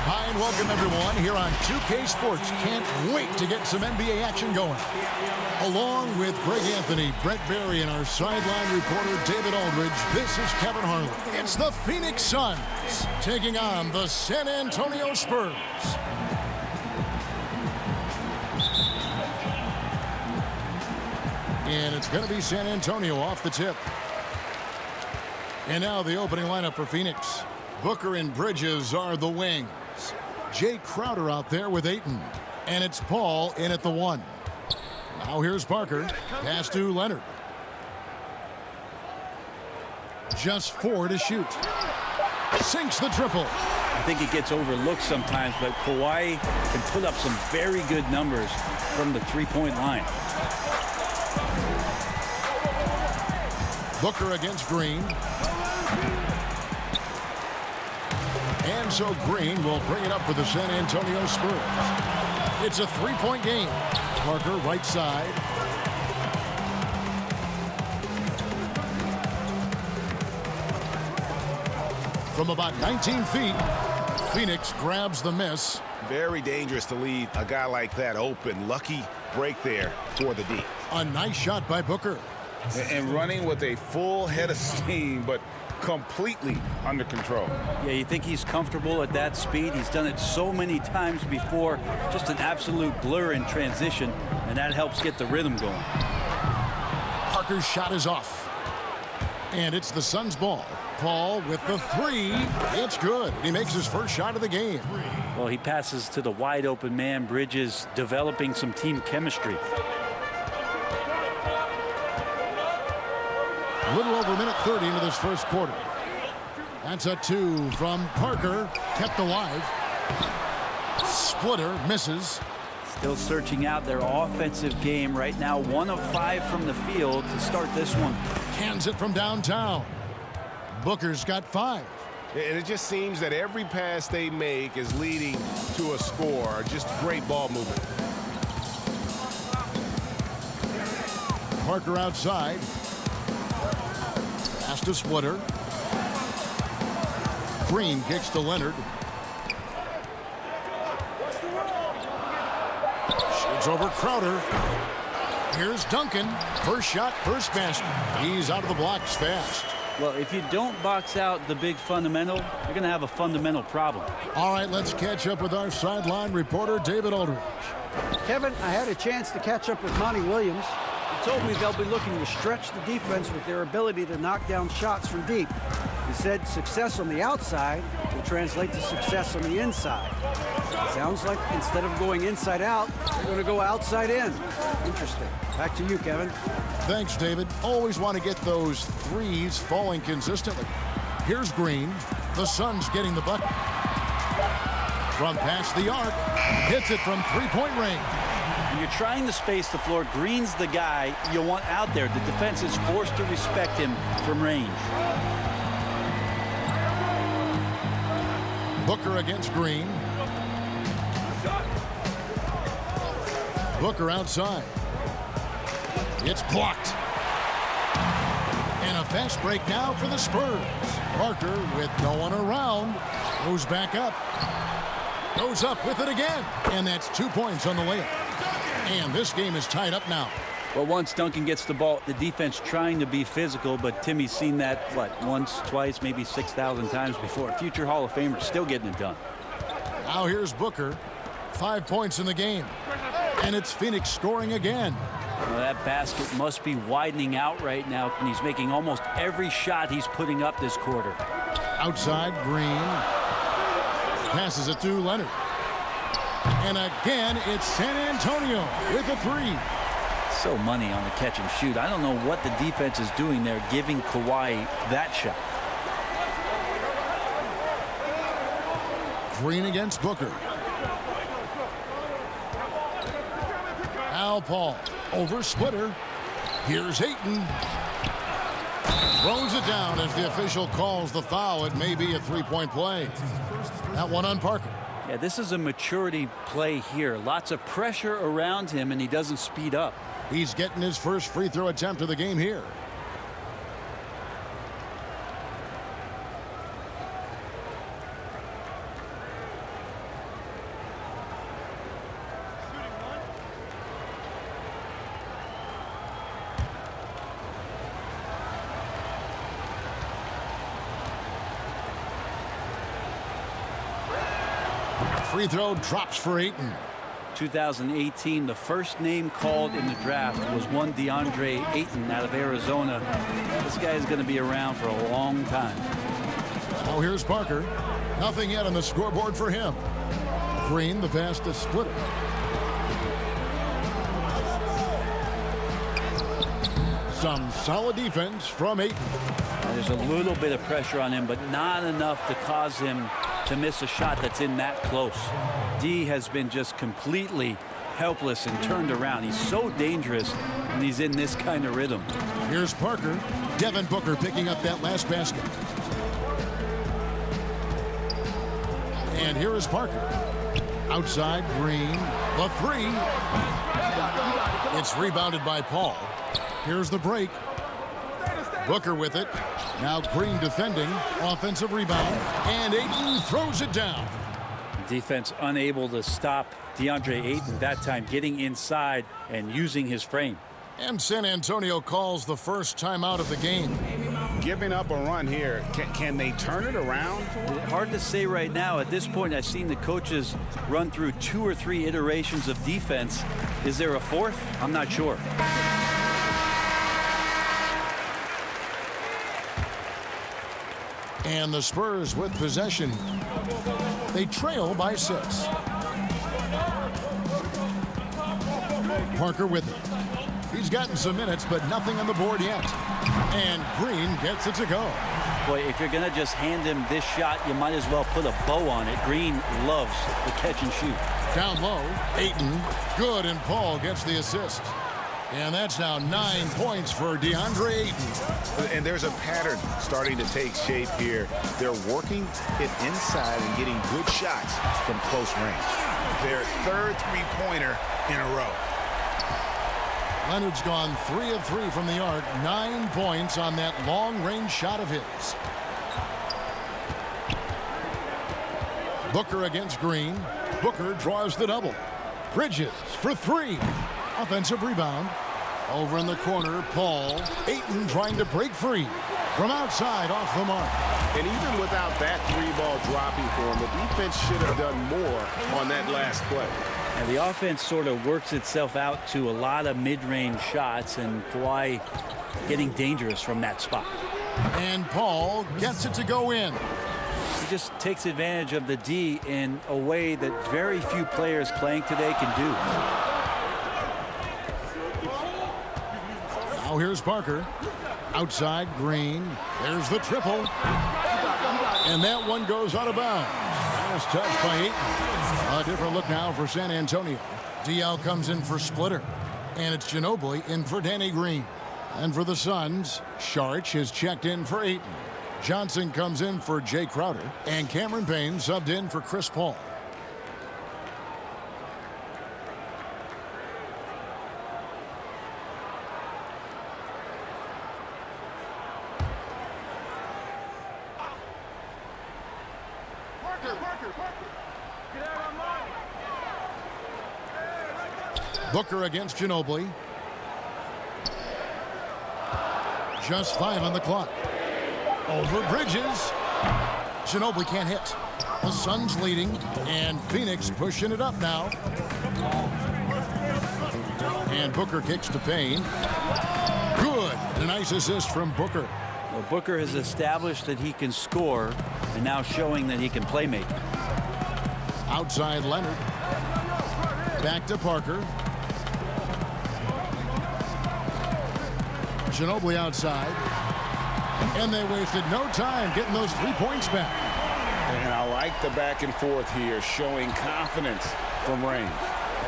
Hi and welcome everyone here on 2K Sports. Can't wait to get some NBA action going. Along with Greg Anthony, Brett Barry, and our sideline reporter David Aldridge, this is Kevin Harlan. It's the Phoenix Suns taking on the San Antonio Spurs. And it's going to be San Antonio off the tip. And now the opening lineup for Phoenix. Booker and Bridges are the wings. Jay Crowder out there with Ayton. And it's Paul in at the 1. Now here's Parker. Pass to Leonard. Just 4 to shoot. Sinks the triple. I think it gets overlooked sometimes, but Kawhi can put up some very good numbers from the three-point line. Booker against Green. And so Green will bring it up for the San Antonio Spurs. It's a three-point game. Parker right side. From about 19 feet, Phoenix grabs the miss. Very dangerous to leave a guy like that open. Lucky break there for the D. A nice shot by Booker. And running with a full head of steam, but completely under control. Yeah, you think he's comfortable at that speed. He's done it so many times before. Just an absolute blur in transition, and that helps get the rhythm going. Parker's shot is off. And it's the Suns' ball. Paul with the 3. It's good. He makes his first shot of the game. Well, he passes to the wide open man. Bridges developing some team chemistry. A little over a minute 30 into this first quarter. That's a 2 from Parker. Kept alive. Splitter misses. Still searching out their offensive game right now. 1 of 5 from the field to start this one. Hands it from downtown. Booker's got 5. And it just seems that every pass they make is leading to a score. Just great ball movement. Parker outside. Pass to Splitter. Green kicks to Leonard. Shoots over Crowder. Here's Duncan. First shot, first basket. He's out of the blocks fast. Well, if you don't box out the big fundamental, you're going to have a fundamental problem. All right, let's catch up with our sideline reporter, David Aldridge. Kevin, I had a chance to catch up with Monty Williams. He told me they'll be looking to stretch the defense with their ability to knock down shots from deep. He said success on the outside will translate to success on the inside. Sounds like instead of going inside out, they're going to go outside in. Interesting. Back to you, Kevin. Thanks, David. Always want to get those threes falling consistently. Here's Green. The Suns getting the bucket. From past the arc. Hits it from three-point range. When you're trying to space the floor, Green's the guy you want out there. The defense is forced to respect him from range. Booker against Green. Booker outside. It's blocked. And a fast break now for the Spurs. Parker with no one around. Goes back up. Goes up with it again. And that's 2 points on the layup. And this game is tied up now. Well, once Duncan gets the ball, the defense trying to be physical, but Timmy's seen that, what, once, twice, maybe 6,000 times before. Future Hall of Famer still getting it done. Now here's Booker. 5 points in the game. And it's Phoenix scoring again. Well, that basket must be widening out right now, and he's making almost every shot he's putting up this quarter. Outside, Green. Passes it to Leonard. And again, it's San Antonio with a 3. So money on the catch and shoot. I don't know what the defense is doing there, giving Kawhi that shot. Green against Booker. Al Paul over Splitter. Here's Ayton. Throws it down as the official calls the foul. It may be a three-point play. That one on Parker. Yeah, this is a maturity play here. Lots of pressure around him, and he doesn't speed up. He's getting his first free throw attempt of the game here. free throw drops for Ayton. 2018, the first name called in the draft was one DeAndre Ayton out of Arizona. This guy is going to be around for a long time. Now here's Parker. Nothing yet on the scoreboard for him. Green, the pass to Splitter. Some solid defense from Ayton. There's a little bit of pressure on him, but not enough to cause him to miss a shot that's in that close. D has been just completely helpless and turned around. He's so dangerous when he's in this kind of rhythm. Here's Parker. Devin Booker picking up that last basket. And here is Parker. Outside, Green. The three. It's rebounded by Paul. Here's the break. Booker with it. Now Green defending. Offensive rebound. And Ayton throws it down. Defense unable to stop DeAndre Ayton that time, getting inside and using his frame. And San Antonio calls the first timeout of the game. Giving up a run here. Can they turn it around? Hard to say right now. At this point, I've seen the coaches run through 2 or 3 iterations of defense. Is there a fourth? I'm not sure. And the Spurs with possession. They trail by 6. Parker with it. He's gotten some minutes, but nothing on the board yet. And Green gets it to go. Boy, if you're going to just hand him this shot, you might as well put a bow on it. Green loves the catch and shoot. Down low, Ayton. Good, and Paul gets the assist. And that's now 9 points for DeAndre Ayton. And there's a pattern starting to take shape here. They're working it inside and getting good shots from close range. Their third three-pointer in a row. Leonard's gone 3 of 3 from the arc. 9 points on that long-range shot of his. Booker against Green. Booker draws the double. Bridges for 3. Offensive rebound. Over in the corner, Paul. Ayton trying to break free. From outside, off the mark. And even without that 3-ball dropping for him, the defense should have done more on that last play. And the offense sort of works itself out to a lot of mid-range shots, and Kawhi getting dangerous from that spot. And Paul gets it to go in. He just takes advantage of the D in a way that very few players playing today can do. Now here's Parker. Outside, Green. There's the triple. And that one goes out of bounds. Last touch by Ayton. A different look now for San Antonio. DL comes in for Splitter. And it's Ginobili in for Danny Green. And for the Suns, Sharch is checked in for Ayton. Johnson comes in for Jay Crowder. And Cameron Payne subbed in for Chris Paul. Booker against Ginobili. Just 5 on the clock. Over Bridges. Ginobili can't hit. The Suns leading, and Phoenix pushing it up now. And Booker kicks to Payne. Good. A nice assist from Booker. Well, Booker has established that he can score, and now showing that he can play make. Outside Leonard. Back to Parker. Ginobili outside. And they wasted no time getting those 3 points back. And I like the back and forth here, showing confidence from range.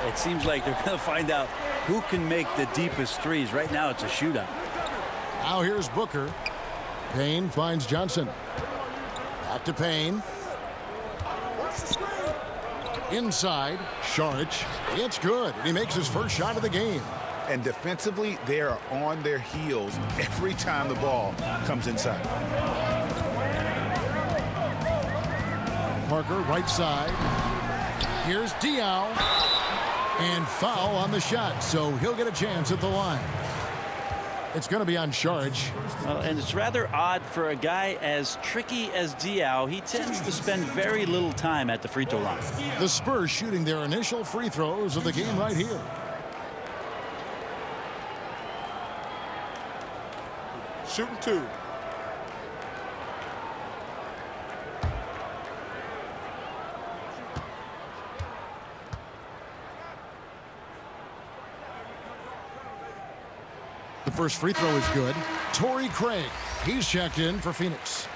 It seems like they're going to find out who can make the deepest threes. Right now, it's a shootout. Now here's Booker. Payne finds Johnson. Back to Payne. Inside, Sharch. It's good. And he makes his first shot of the game. And defensively, they are on their heels every time the ball comes inside. Parker, right side. Here's Diaw. And foul on the shot, so he'll get a chance at the line. It's going to be on charge. Well, and it's rather odd for a guy as tricky as Diao. He tends to spend very little time at the free throw line. The Spurs shooting their initial free throws of the game right here. Shooting 2. The first free throw is good. Torrey Craig, he's checked in for Phoenix.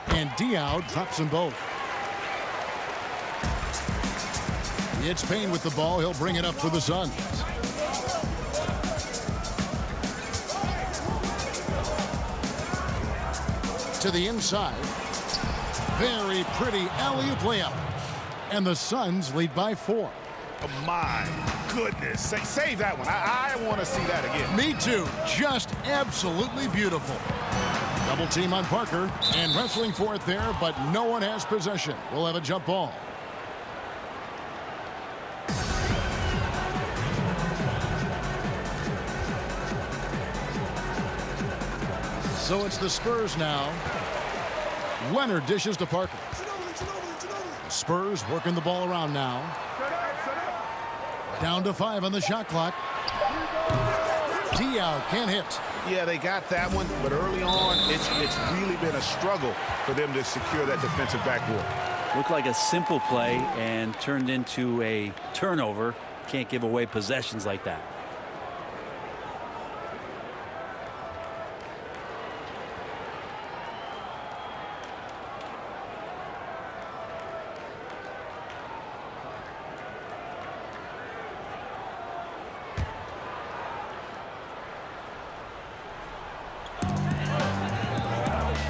And Diao drops them both. It's Payne with the ball. He'll bring it up for the Suns. To the inside. Very pretty alley-oop layup. And the Suns lead by 4. Oh, my goodness. Save that one. I want to see that again. Me too. Just absolutely beautiful. Double team on Parker. And wrestling for it there, but no one has possession. We'll have a jump ball. So it's the Spurs now. Leonard dishes to Parker. The Spurs working the ball around now. Down to 5 on the shot clock. Diao can't hit. Yeah, they got that one, but early on, it's really been a struggle for them to secure that defensive backboard. Looked like a simple play and turned into a turnover. Can't give away possessions like that.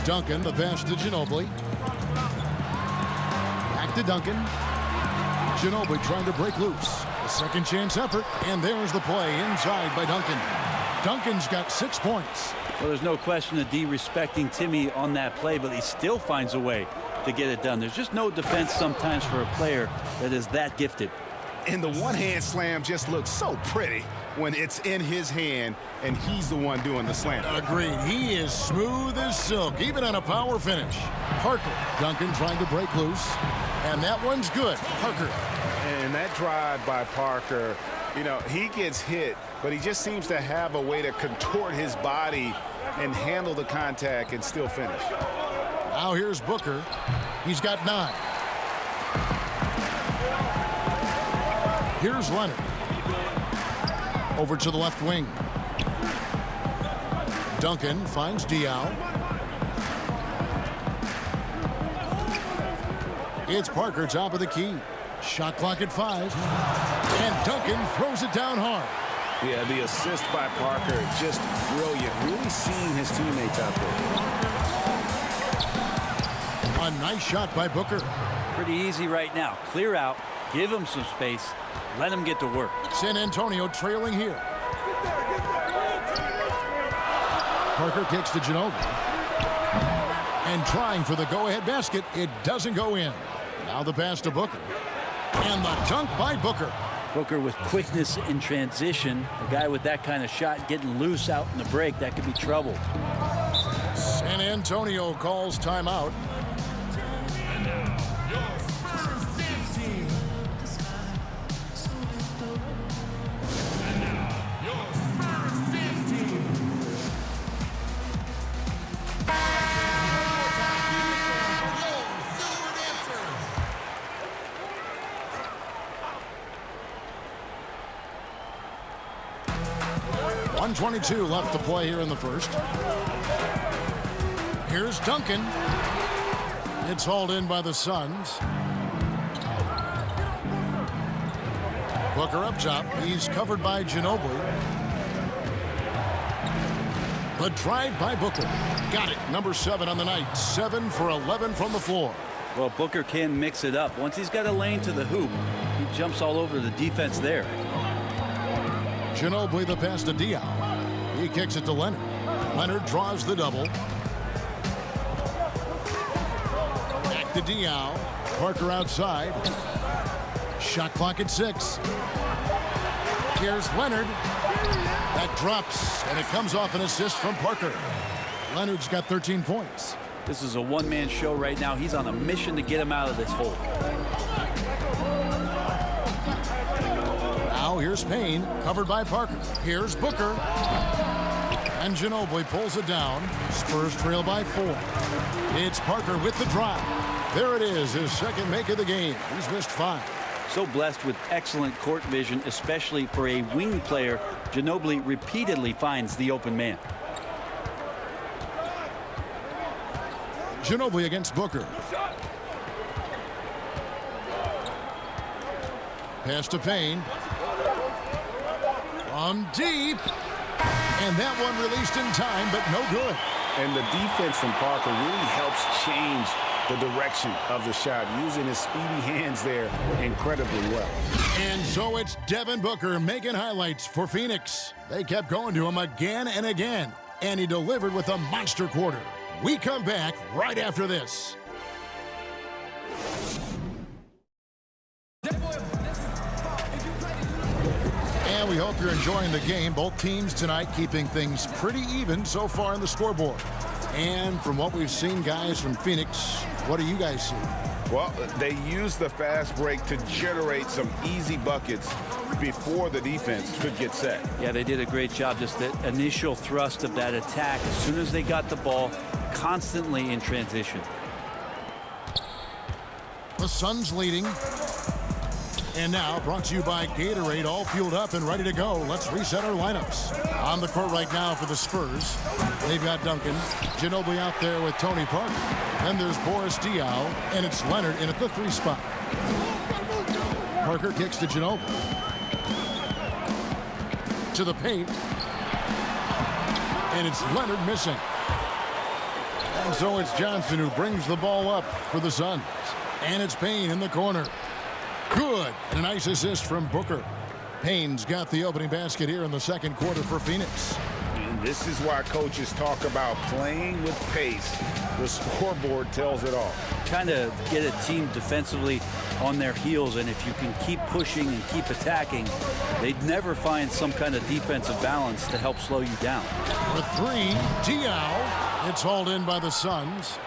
Duncan, the pass to Ginobili. Back to Duncan. Ginobili trying to break loose. A second chance effort, and there's the play inside by Duncan. Duncan's got 6 points. Well, there's no question of D respecting Timmy on that play, but he still finds a way to get it done. There's just no defense sometimes for a player that is that gifted. And the one-hand slam just looks so pretty when it's in his hand and he's the one doing the slam. Agreed. He is smooth as silk, even on a power finish. Parker. Duncan trying to break loose. And that one's good. Parker. And that drive by Parker, you know, he gets hit, but he just seems to have a way to contort his body and handle the contact and still finish. Now here's Booker. He's got 9. Here's Leonard. Over to the left wing. Duncan finds Diao. It's Parker, top of the key. Shot clock at 5. And Duncan throws it down hard. Yeah, the assist by Parker, just brilliant. Really seeing his teammates out there. A nice shot by Booker. Pretty easy right now. Clear out. Give him some space. Let him get to work. San Antonio trailing here. Parker kicks to Ginobili. And trying for the go-ahead basket. It doesn't go in. Now the pass to Booker. And the dunk by Booker. Booker with quickness in transition. A guy with that kind of shot getting loose out in the break, that could be trouble. San Antonio calls timeout. .122 left to play here in the first. Here's Duncan. It's hauled in by the Suns. Booker up top. He's covered by Ginobili. The drive by Booker. Got it. Number 7 on the night. 7 for 11 from the floor. Well, Booker can mix it up. Once he's got a lane to the hoop, he jumps all over the defense there. Ginobili the pass to Diaw. He kicks it to Leonard. Leonard draws the double. Back to Diaw. Parker outside. Shot clock at 6. Here's Leonard. That drops, and it comes off an assist from Parker. Leonard's got 13 points. This is a one-man show right now. He's on a mission to get him out of this hole. Now here's Payne, covered by Parker. Here's Booker. And Ginobili pulls it down. Spurs trail by 4. It's Parker with the drive. There it is, his second make of the game. He's missed 5. So blessed with excellent court vision, especially for a wing player. Ginobili repeatedly finds the open man. Ginobili against Booker. Pass to Payne. From deep. And that one released in time, but no good. And the defense from Parker really helps change the direction of the shot, using his speedy hands there incredibly well. And so it's Devin Booker making highlights for Phoenix. They kept going to him again and again, and he delivered with a monster quarter. We come back right after this. And we hope you're enjoying the game. Both teams tonight keeping things pretty even so far on the scoreboard. And from what we've seen, guys, from Phoenix, what do you guys see? Well, they used the fast break to generate some easy buckets before the defense could get set. Yeah, they did a great job. Just the initial thrust of that attack, as soon as they got the ball, constantly in transition. The Suns leading. And now, brought to you by Gatorade, all fueled up and ready to go. Let's reset our lineups. On the court right now for the Spurs, they've got Duncan. Ginobili out there with Tony Parker. Then there's Boris Diaw, and it's Leonard in at the 3 spot. Parker kicks to Ginobili. To the paint. And it's Leonard missing. And so it's Johnson who brings the ball up for the Suns. And it's Payne in the corner. Good. And a nice assist from Booker. Payne's got the opening basket here in the second quarter for Phoenix. And this is why coaches talk about playing with pace. The scoreboard tells it all. Kind of get a team defensively on their heels, and if you can keep pushing and keep attacking, they'd never find some kind of defensive balance to help slow you down. For 3, Diaw. It's hauled in by the Suns.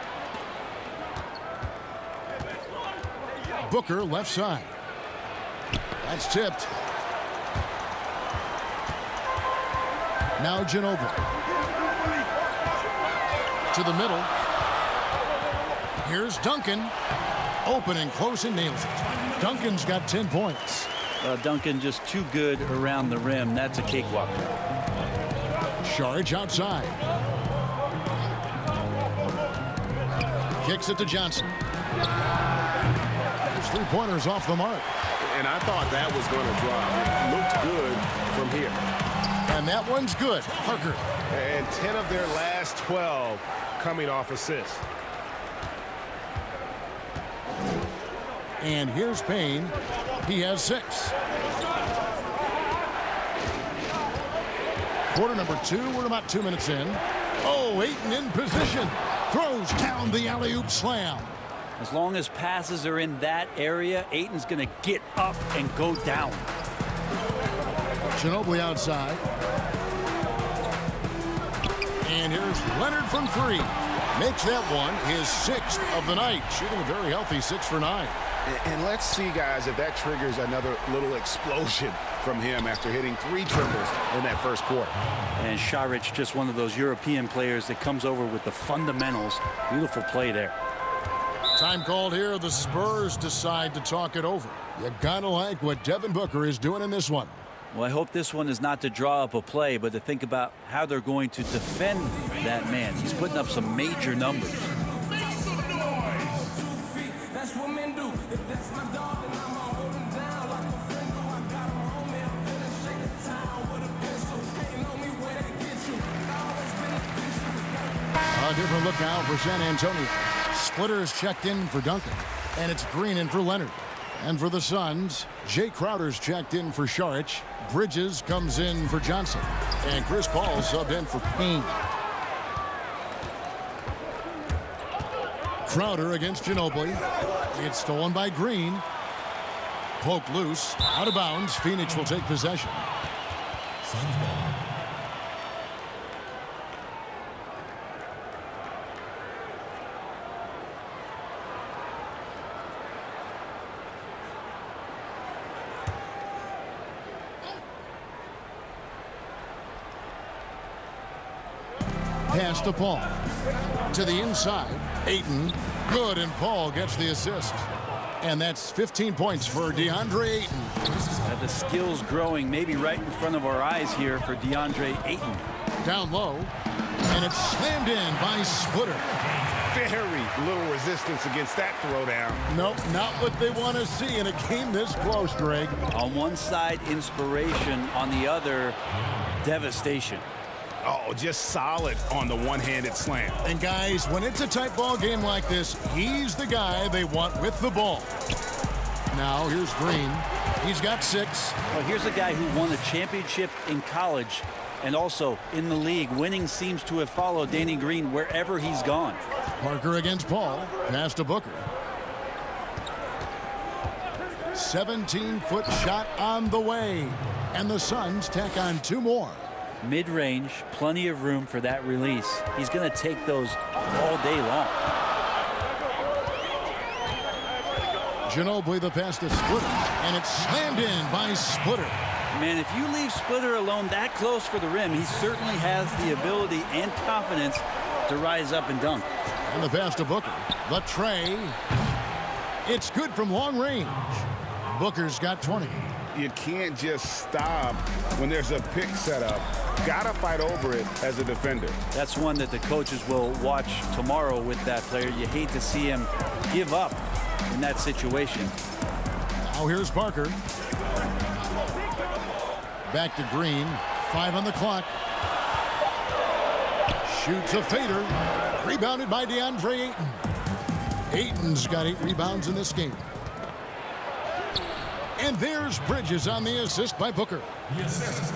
Booker left side. That's tipped. Now Ginobili. To the middle. Here's Duncan. Open and close and nails it. Duncan's got 10 points. Duncan just too good around the rim. That's a cakewalk. Saric outside. Kicks it to Johnson. His 3-pointers off the mark. And I thought that was going to drop. It looked good from here. And that one's good. Parker. And 10 of their last 12 coming off assists. And here's Payne. He has 6. Quarter number 2. We're about 2 minutes in. Oh, Ayton in position. Throws down the alley-oop slam. As long as passes are in that area, Ayton's going to get up and go down. Ginobili outside. And here's Leonard from 3. Makes that one his 6th of the night. Shooting a very healthy 6 for 9. And let's see, guys, if that triggers another little explosion from him after hitting 3 triples in that first quarter. And Saric, just one of those European players that comes over with the fundamentals. Beautiful play there. Time called here. The Spurs decide to talk it over. You gotta like what Devin Booker is doing in this one. Well, I hope this one is not to draw up a play, but to think about how they're going to defend that man. He's putting up some major numbers. A different look now for San Antonio. Splitters checked in for Duncan. And it's Green in for Leonard. And for the Suns, Jay Crowder's checked in for Saric. Bridges comes in for Johnson. And Chris Paul subbed in for Payne. Crowder against Ginobili. It's stolen by Green. Poked loose. Out of bounds. Phoenix will take possession. Suns ball. Pass to Paul. To the inside. Ayton. Good, and Paul gets the assist. And that's 15 points for DeAndre Ayton. The skills growing maybe right in front of our eyes here for DeAndre Ayton. Down low. And it's slammed in by Splitter. Very little resistance against that throwdown. Nope, not what they want to see in a game this close, Greg. On one side, inspiration. On the other, devastation. Oh, just solid on the one-handed slam. And guys, when it's a tight ball game like this, he's the guy they want with the ball. Now here's Green. He's got 6. Well, here's a guy who won a championship in college and also in the league. Winning seems to have followed Danny Green wherever he's gone. Parker against Paul. Pass to Booker. 17-foot shot on the way. And the Suns tack on 2 more. Mid-range, plenty of room for that release. He's going to take those all day long. Ginobili the pass to Splitter, and it's slammed in by Splitter. Man, if you leave Splitter alone that close for the rim, he certainly has the ability and confidence to rise up and dunk. And the pass to Booker. The tray. It's good from long range. Booker's got 20. You can't just stop when there's a pick set up. Gotta fight over it as a defender. That's one that the coaches will watch tomorrow with that player. You hate to see him give up in that situation. Now here's Parker. Back to Green. 5 on the clock. Shoots a fader. Rebounded by DeAndre Ayton. Ayton's got 8 rebounds in this game. And there's Bridges on the assist by Booker.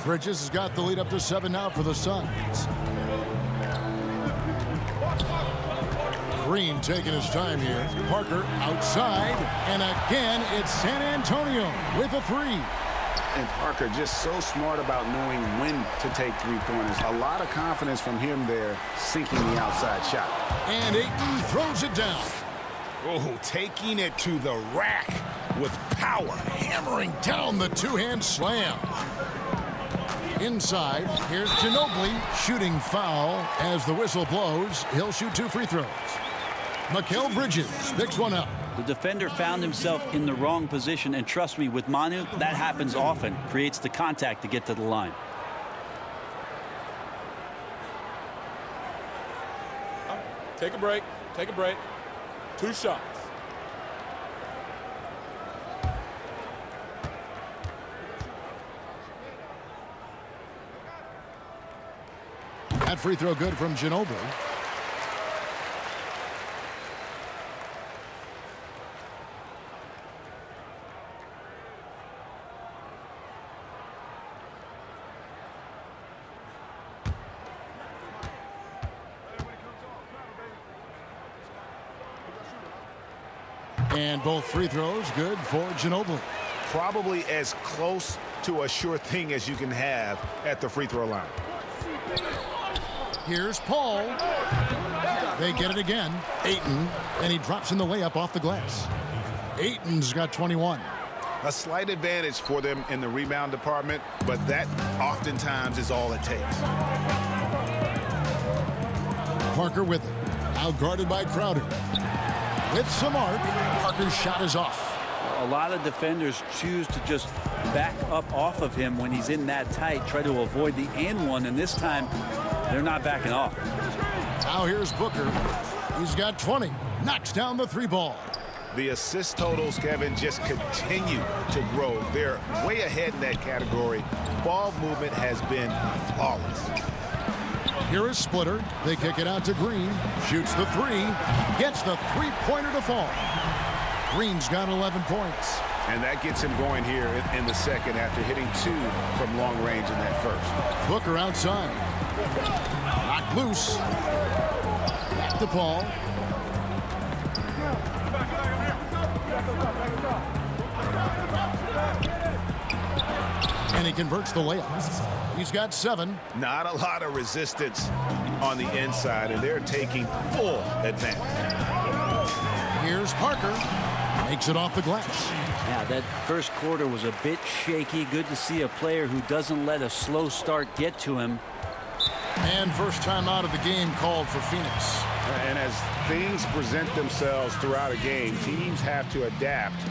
Bridges has got the lead up to 7 now for the Suns. Green taking his time here. Parker outside. And again, it's San Antonio with a 3. And Parker just so smart about knowing when to take 3-pointers. A lot of confidence from him there, sinking the outside shot. And Ayton throws it down. Oh, taking it to the rack with power. Hammering down the 2-hand slam. Inside, here's Ginobili shooting foul as the whistle blows. He'll shoot 2 free throws. Mikal Bridges picks one up. The defender found himself in the wrong position, and trust me, with Manu, that happens often. Creates the contact to get to the line. Take a break. Take a break. 2 shots. That free throw good from Ginobili. And both free throws good for Ginobili. Probably as close to a sure thing as you can have at the free throw line. Here's Paul. They get it again. Ayton, and he drops in the layup off the glass. Ayton's got 21. A slight advantage for them in the rebound department, but that oftentimes is all it takes. Parker with it. Outguarded by Crowder. With some arc, Parker's shot is off. A lot of defenders choose to just back up off of him when he's in that tight, try to avoid the and one, and this time they're not backing off. Now here's Booker. He's got 20. Knocks down the 3 ball. The assist totals, Kevin, just continue to grow. They're way ahead in that category. Ball movement has been flawless. Here is Splitter. They kick it out to Green. Shoots the 3. Gets the 3-pointer to fall. Green's got 11 points. And that gets him going here in the second after hitting 2 from long range in that first. Booker outside. Knocked loose. Back to Paul. And he converts the layup. He's got 7. Not a lot of resistance on the inside, and they're taking full advantage. Here's Parker. Makes it off the glass. Yeah, that first quarter was a bit shaky. Good to see a player who doesn't let a slow start get to him. And first time out of the game called for Phoenix. And as things present themselves throughout a game, teams have to adapt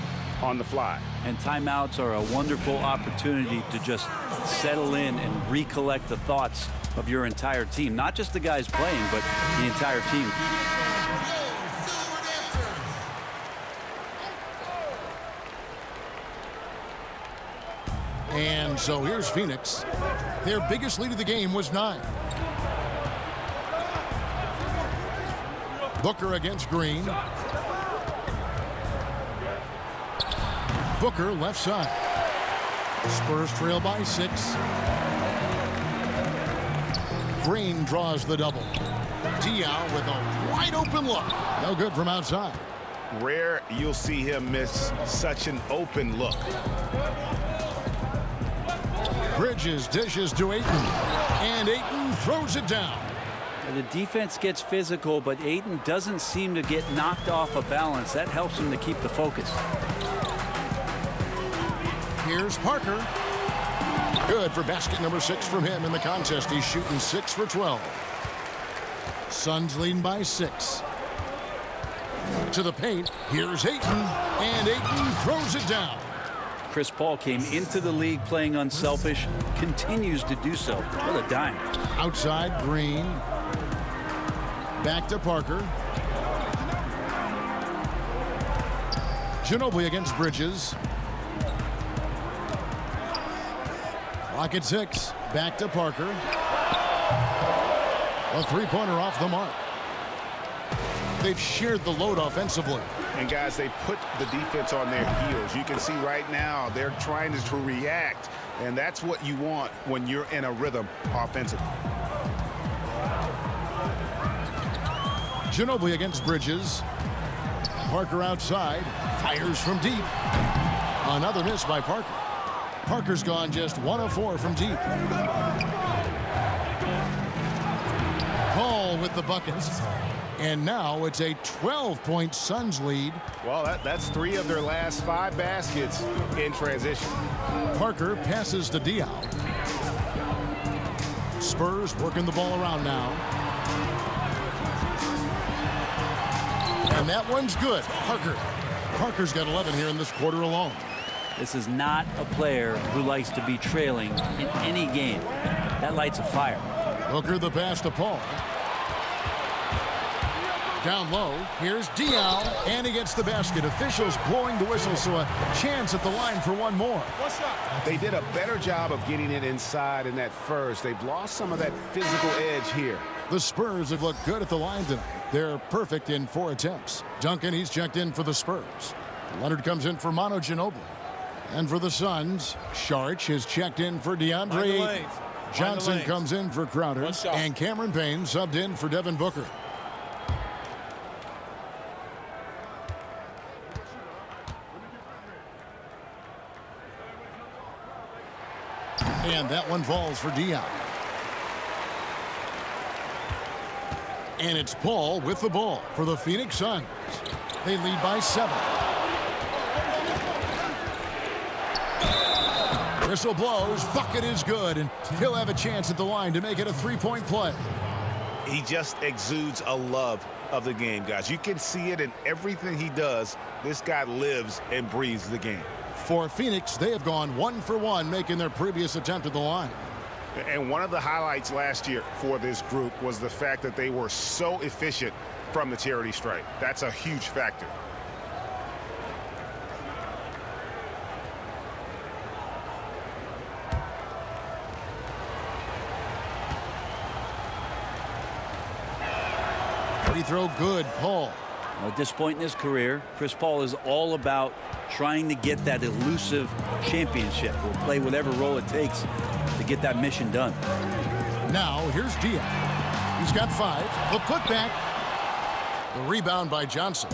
on the fly. And timeouts are a wonderful opportunity to just settle in and recollect the thoughts of your entire team. Not just the guys playing, but the entire team. And so here's Phoenix. Their biggest lead of the game was 9. Booker against Green. Booker left side. Spurs trail by 6. Green draws the double. Diaw with a wide open look. No good from outside. Rare you'll see him miss such an open look. Bridges dishes to Ayton. And Ayton throws it down. The defense gets physical, but Ayton doesn't seem to get knocked off of balance. That helps him to keep the focus. Here's Parker. Good for basket number 6 from him in the contest. He's shooting 6 for 12. Suns leading by 6. To the paint. Here's Ayton. And Ayton throws it down. Chris Paul came into the league playing unselfish, continues to do so. What a dime. Outside, Green. Back to Parker. Ginobili against Bridges. Clock at 6. Back to Parker. A three-pointer off the mark. They've shared the load offensively. And guys, they put the defense on their heels. You can see right now they're trying to react, and that's what you want when you're in a rhythm offensively. Ginobili against Bridges. Parker outside. Fires from deep. Another miss by Parker. Parker's gone just 1 of 4 from deep. Paul with the buckets. And now it's a 12-point Suns lead. Well, that's 3 of their last 5 baskets in transition. Parker passes to Diaw. Spurs working the ball around now. And that one's good. Parker's got 11 here in this quarter alone. This is not a player who likes to be trailing in any game. That lights a fire. Booker the pass to Paul. Down low, here's Diaw, and he gets the basket. Officials blowing the whistle, so a chance at the line for one more. They did a better job of getting it inside in that first. They've lost some of that physical edge here. The Spurs have looked good at the line tonight. They're perfect in 4 attempts. Duncan, he's checked in for the Spurs. Leonard comes in for Manu Ginobili. And for the Suns, Sharch has checked in for DeAndre. Johnson comes in for Crowder. And Cameron Payne subbed in for Devin Booker. And that one falls for Diaw. And it's Paul with the ball for the Phoenix Suns. They lead by 7. Whistle blows. Bucket is good. And he'll have a chance at the line to make it a 3-point play. He just exudes a love of the game, guys. You can see it in everything he does. This guy lives and breathes the game. For Phoenix, they have gone 1 for 1, making their previous attempt at the line. And one of the highlights last year for this group was the fact that they were so efficient from the charity stripe. That's a huge factor. Free throw good, Paul. At this point in his career, Chris Paul is all about trying to get that elusive championship. Will play whatever role it takes to get that mission done. Now here's Diaz. He's got 5. The putback. The rebound by Johnson.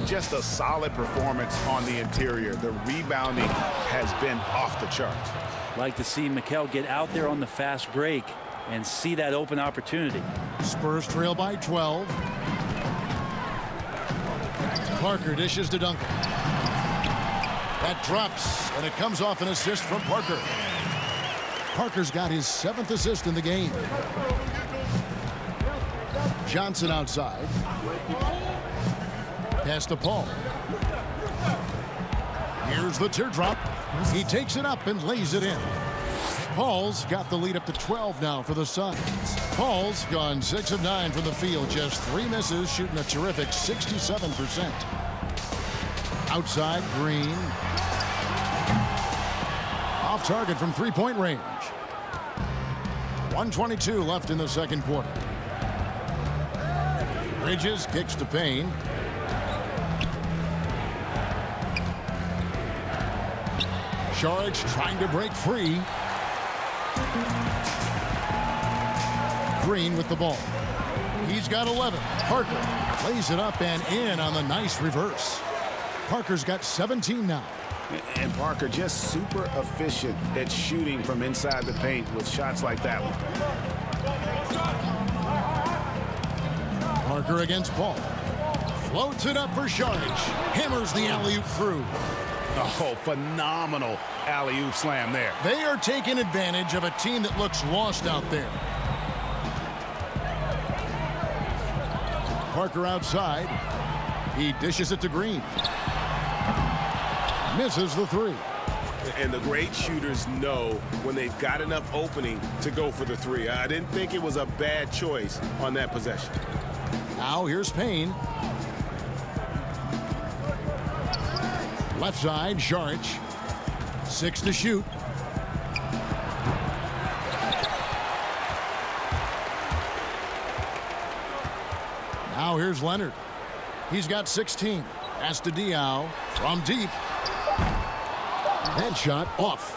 Just a solid performance on the interior. The rebounding has been off the charts. Like to see Mikel get out there on the fast break and see that open opportunity. Spurs trail by 12. Parker dishes to Duncan. That drops, and it comes off an assist from Parker. Parker's got his 7th assist in the game. Johnson outside. Pass to Paul. Here's the teardrop. He takes it up and lays it in. Paul's got the lead up to 12 now for the Suns. Paul's gone 6 of 9 from the field, just 3 misses, shooting a terrific 67%. Outside, Green. Off target from 3-point range. 1:22 left in the second quarter. Bridges kicks to Payne. Saric trying to break free. Green with the ball. He's got 11. Parker lays it up and in on the nice reverse. Parker's got 17 now. And Parker just super efficient at shooting from inside the paint with shots like that one. Parker against Paul. Floats it up for Saric. Hammers the alley-oop through. Oh, phenomenal alley-oop slam there. They are taking advantage of a team that looks lost out there. Parker outside. He dishes it to Green. Misses the 3. And the great shooters know when they've got enough opening to go for the 3. I didn't think it was a bad choice on that possession. Now here's Payne. Left side, Saric. 6 to shoot. Now here's Leonard. He's got 16. Pass to Diaw from deep. Head shot off.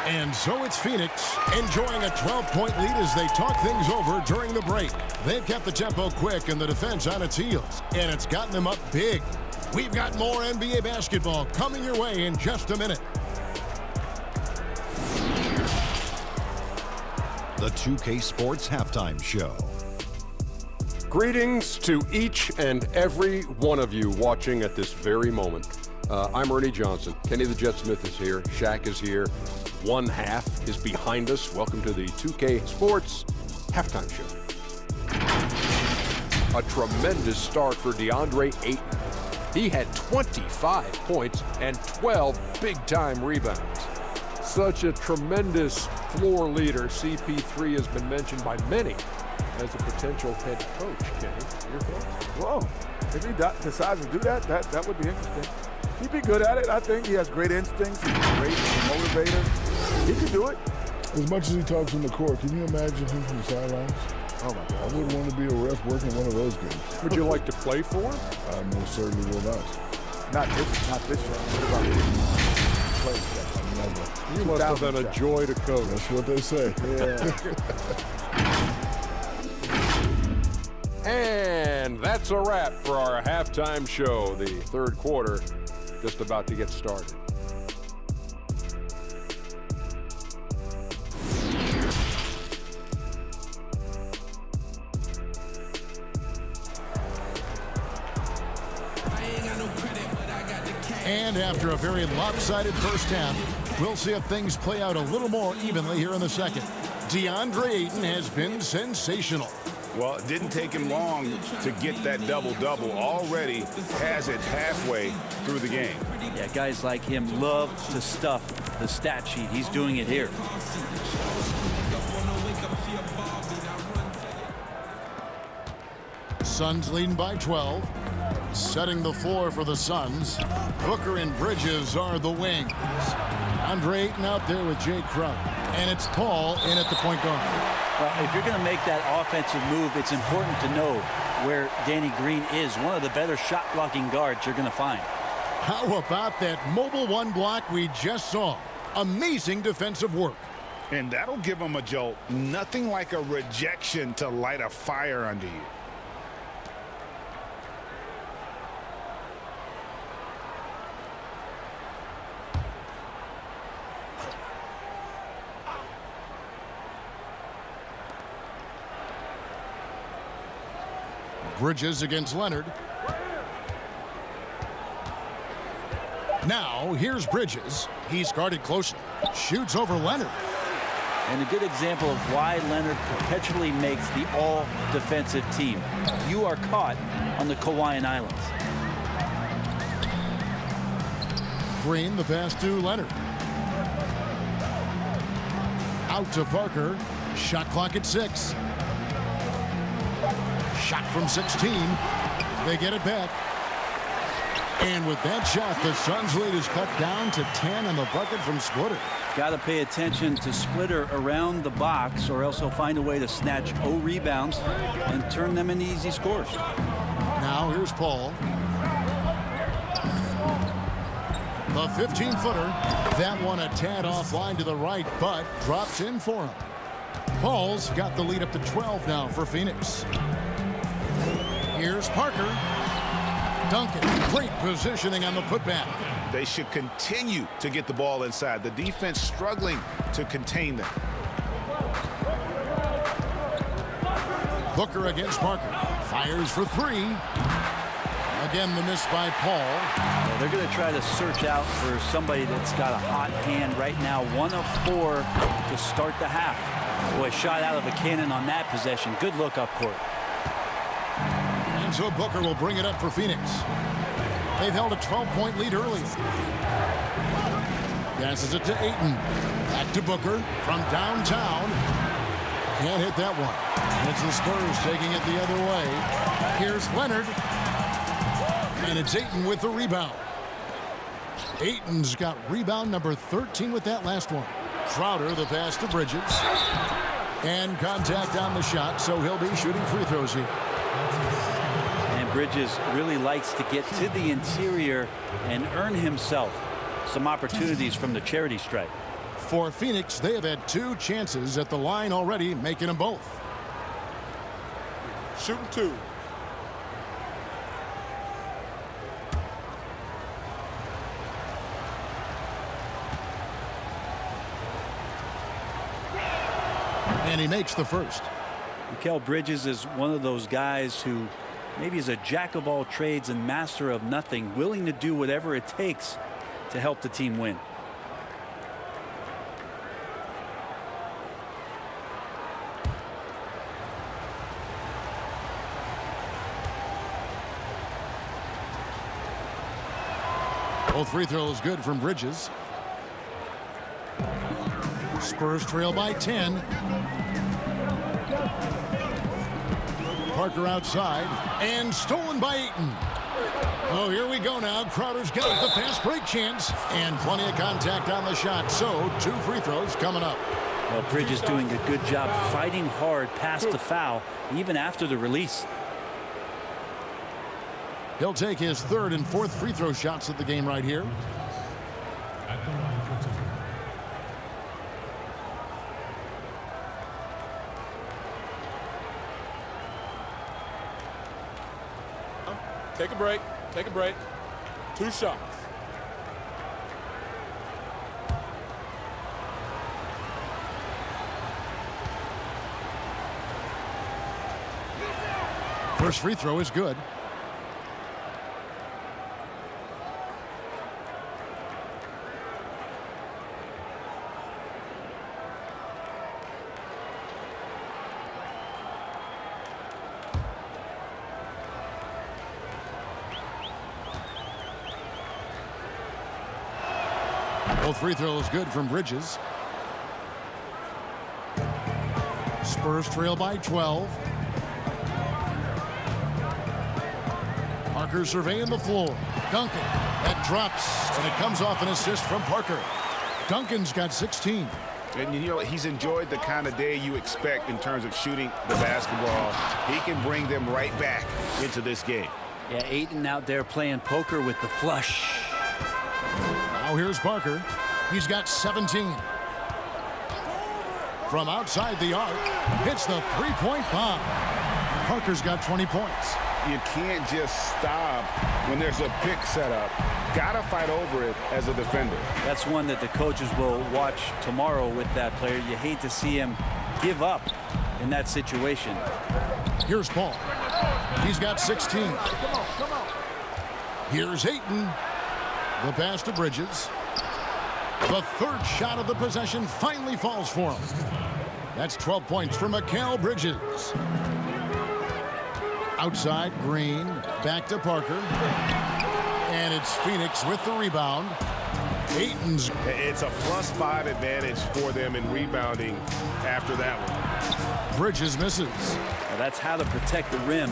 And so it's Phoenix enjoying a 12-point lead as they talk things over during the break. They've kept the tempo quick and the defense on its heels, and it's gotten them up big. We've got more NBA basketball coming your way in just a minute. The 2K Sports Halftime Show. Greetings to each and every one of you watching at this very moment. I'm Ernie Johnson. Kenny the Jet Smith is here. Shaq is here. One half is behind us. Welcome to the 2K Sports Halftime Show. A tremendous start for DeAndre Ayton. He had 25 points and 12 big-time rebounds. Such a tremendous floor leader. CP3 has been mentioned by many as a potential head coach. Kenny, your thoughts? Well, if he decides to do that, that would be interesting. He'd be good at it. I think he has great instincts. He's a great motivator. He could do it. As much as he talks on the court, can you imagine him from the sidelines? Oh, my God. I wouldn't want to be a ref working one of those games. Would you like to play for him? I most certainly will not. Not this year. What about play? Never. You must have been a joy to coach. That's what they say. Yeah. And that's a wrap for our halftime show. The third quarter just about to get started. And after a very lopsided first half, we'll see if things play out a little more evenly here in the second. DeAndre Ayton has been sensational. Well, it didn't take him long to get that double-double. Already has it halfway through the game. Yeah, guys like him love to stuff the stat sheet. He's doing it here. Suns leading by 12. Setting the floor for the Suns. Booker and Bridges are the wings. Andre Ayton out there with Jay Crowder. And it's Paul in at the point guard. Well, if you're going to make that offensive move, it's important to know where Danny Green is. One of the better shot-blocking guards you're going to find. How about that mobile one block we just saw? Amazing defensive work. And that'll give him a jolt. Nothing like a rejection to light a fire under you. Bridges against Leonard. Now, here's Bridges. He's guarded closely. Shoots over Leonard. And a good example of why Leonard perpetually makes the all-defensive team. You are caught on the Hawaiian Islands. Green, the pass to Leonard. Out to Parker. Shot clock at 6. Shot from 16. They get it back. And with that shot, the Suns' lead is cut down to 10 on the bucket from Splitter. Got to pay attention to Splitter around the box, or else he'll find a way to snatch rebounds and turn them into easy scores. Now here's Paul. The 15-footer. That one a tad offline to the right, but drops in for him. Paul's got the lead up to 12 now for Phoenix. Here's Parker. Duncan, great positioning on the putback. They should continue to get the ball inside. The defense struggling to contain them. Booker against Parker. Fires for 3. Again, the miss by Paul. Well, they're going to try to search out for somebody that's got a hot hand right now. 1 of 4 to start the half. Boy, shot out of a cannon on that possession. Good look up court. And so Booker will bring it up for Phoenix. They've held a 12-point lead early. Passes it to Ayton. Back to Booker from downtown. Can't hit that one. It's the Spurs taking it the other way. Here's Leonard. And it's Ayton with the rebound. Ayton's got rebound number 13 with that last one. Crowder, the pass to Bridges. And contact on the shot, so he'll be shooting free throws here. And Bridges really likes to get to the interior and earn himself some opportunities from the charity stripe. For Phoenix, they have had 2 chances at the line already, making them both. Shooting 2. And he makes the first. Mikal Bridges is one of those guys who maybe is a jack of all trades and master of nothing, willing to do whatever it takes to help the team win. Both free throws good from Bridges. Spurs trail by 10. Parker outside and stolen by Ayton. Oh, here we go now. Crowder's got the fast break chance and plenty of contact on the shot. So 2 free throws coming up. Well, Bridges doing a good job fighting hard past the foul, even after the release. He'll take his 3rd and 4th free throw shots of the game right here. Take a break. Take a break. 2 shots. First free throw is good. Both free throws good from Bridges. Spurs trail by 12. Parker surveying the floor. Duncan. That drops, and it comes off an assist from Parker. Duncan's got 16. And you know, he's enjoyed the kind of day you expect in terms of shooting the basketball. He can bring them right back into this game. Yeah, Ayton out there playing poker with the flush. Now here's Parker. He's got 17. From outside the arc, hits the three-point bomb. Parker's got 20 points. You can't just stop when there's a pick set up. Gotta fight over it as a defender. That's one that the coaches will watch tomorrow with that player. You hate to see him give up in that situation. Here's Paul. He's got 16. Here's Ayton. The pass to Bridges. The third shot of the possession finally falls for him. That's 12 points for Mikal Bridges. Outside, Green. Back to Parker. And it's Phoenix with the rebound. Ayton's. It's a +5 advantage for them in rebounding after that one. Bridges misses. Now that's how to protect the rim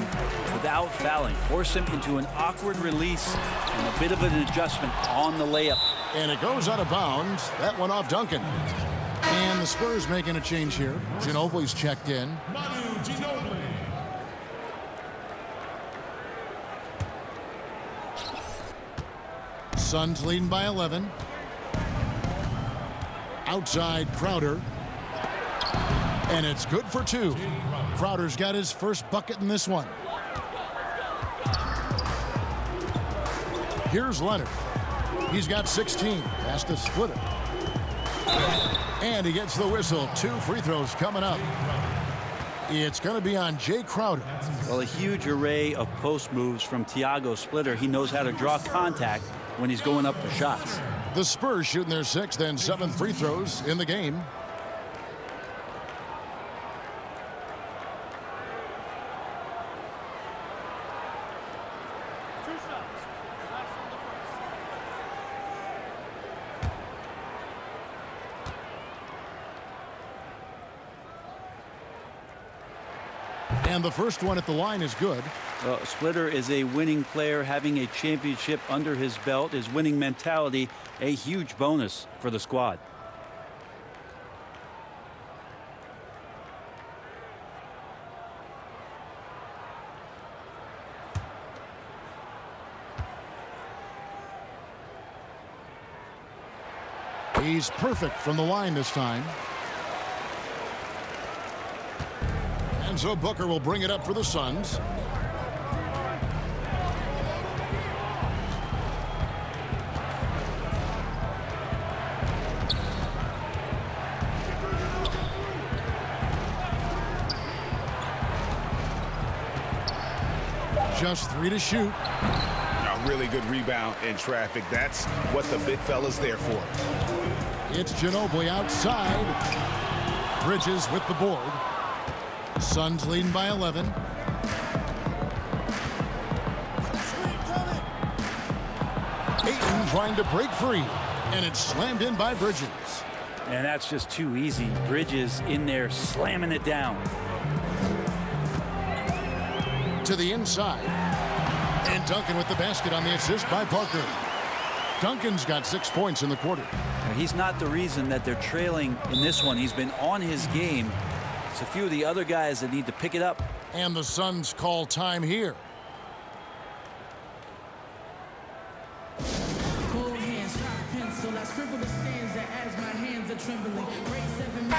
without fouling. Force him into an awkward release and a bit of an adjustment on the layup. And it goes out of bounds. That one off Duncan. And the Spurs making a change here. Ginobili's checked in. Suns leading by 11. Outside Crowder. And it's good for 2. Crowder's got his first bucket in this one. Here's Leonard. He's got 16. Pass to Splitter. And he gets the whistle. 2 free throws coming up. It's going to be on Jay Crowder. Well, a huge array of post moves from Thiago Splitter. He knows how to draw contact when he's going up for shots. The Spurs shooting their 6th and 7th free throws in the game. And the first one at the line is good. Well, Splitter is a winning player, having a championship under his belt. His winning mentality, a huge bonus for the squad. He's perfect from the line this time. And so Booker will bring it up for the Suns. Just 3 to shoot. A really good rebound in traffic. That's what the big fella's there for. It's Ginobili outside. Bridges with the board. Suns leading by 11. Ayton trying to break free. And it's slammed in by Bridges. And that's just too easy. Bridges in there slamming it down. To the inside. And Duncan with the basket on the assist by Parker. Duncan's got 6 points in the quarter. He's not the reason that they're trailing in this one. He's been on his game. It's a few of the other guys that need to pick it up. And the Suns call time here. Cold hands, sharp pencil. I scribble the stanza as my hands are trembling. Grade 7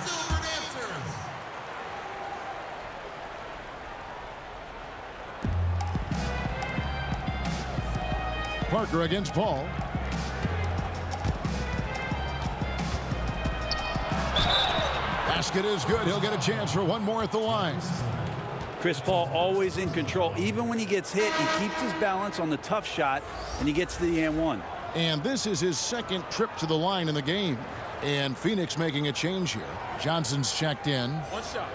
Silver Dancers. Parker against Paul. Basket is good. He'll get a chance for one more at the line. Chris Paul always in control. Even when he gets hit, he keeps his balance on the tough shot, and he gets to the and one. And this is his 2nd trip to the line in the game. And Phoenix making a change here. Johnson's checked in. One shot.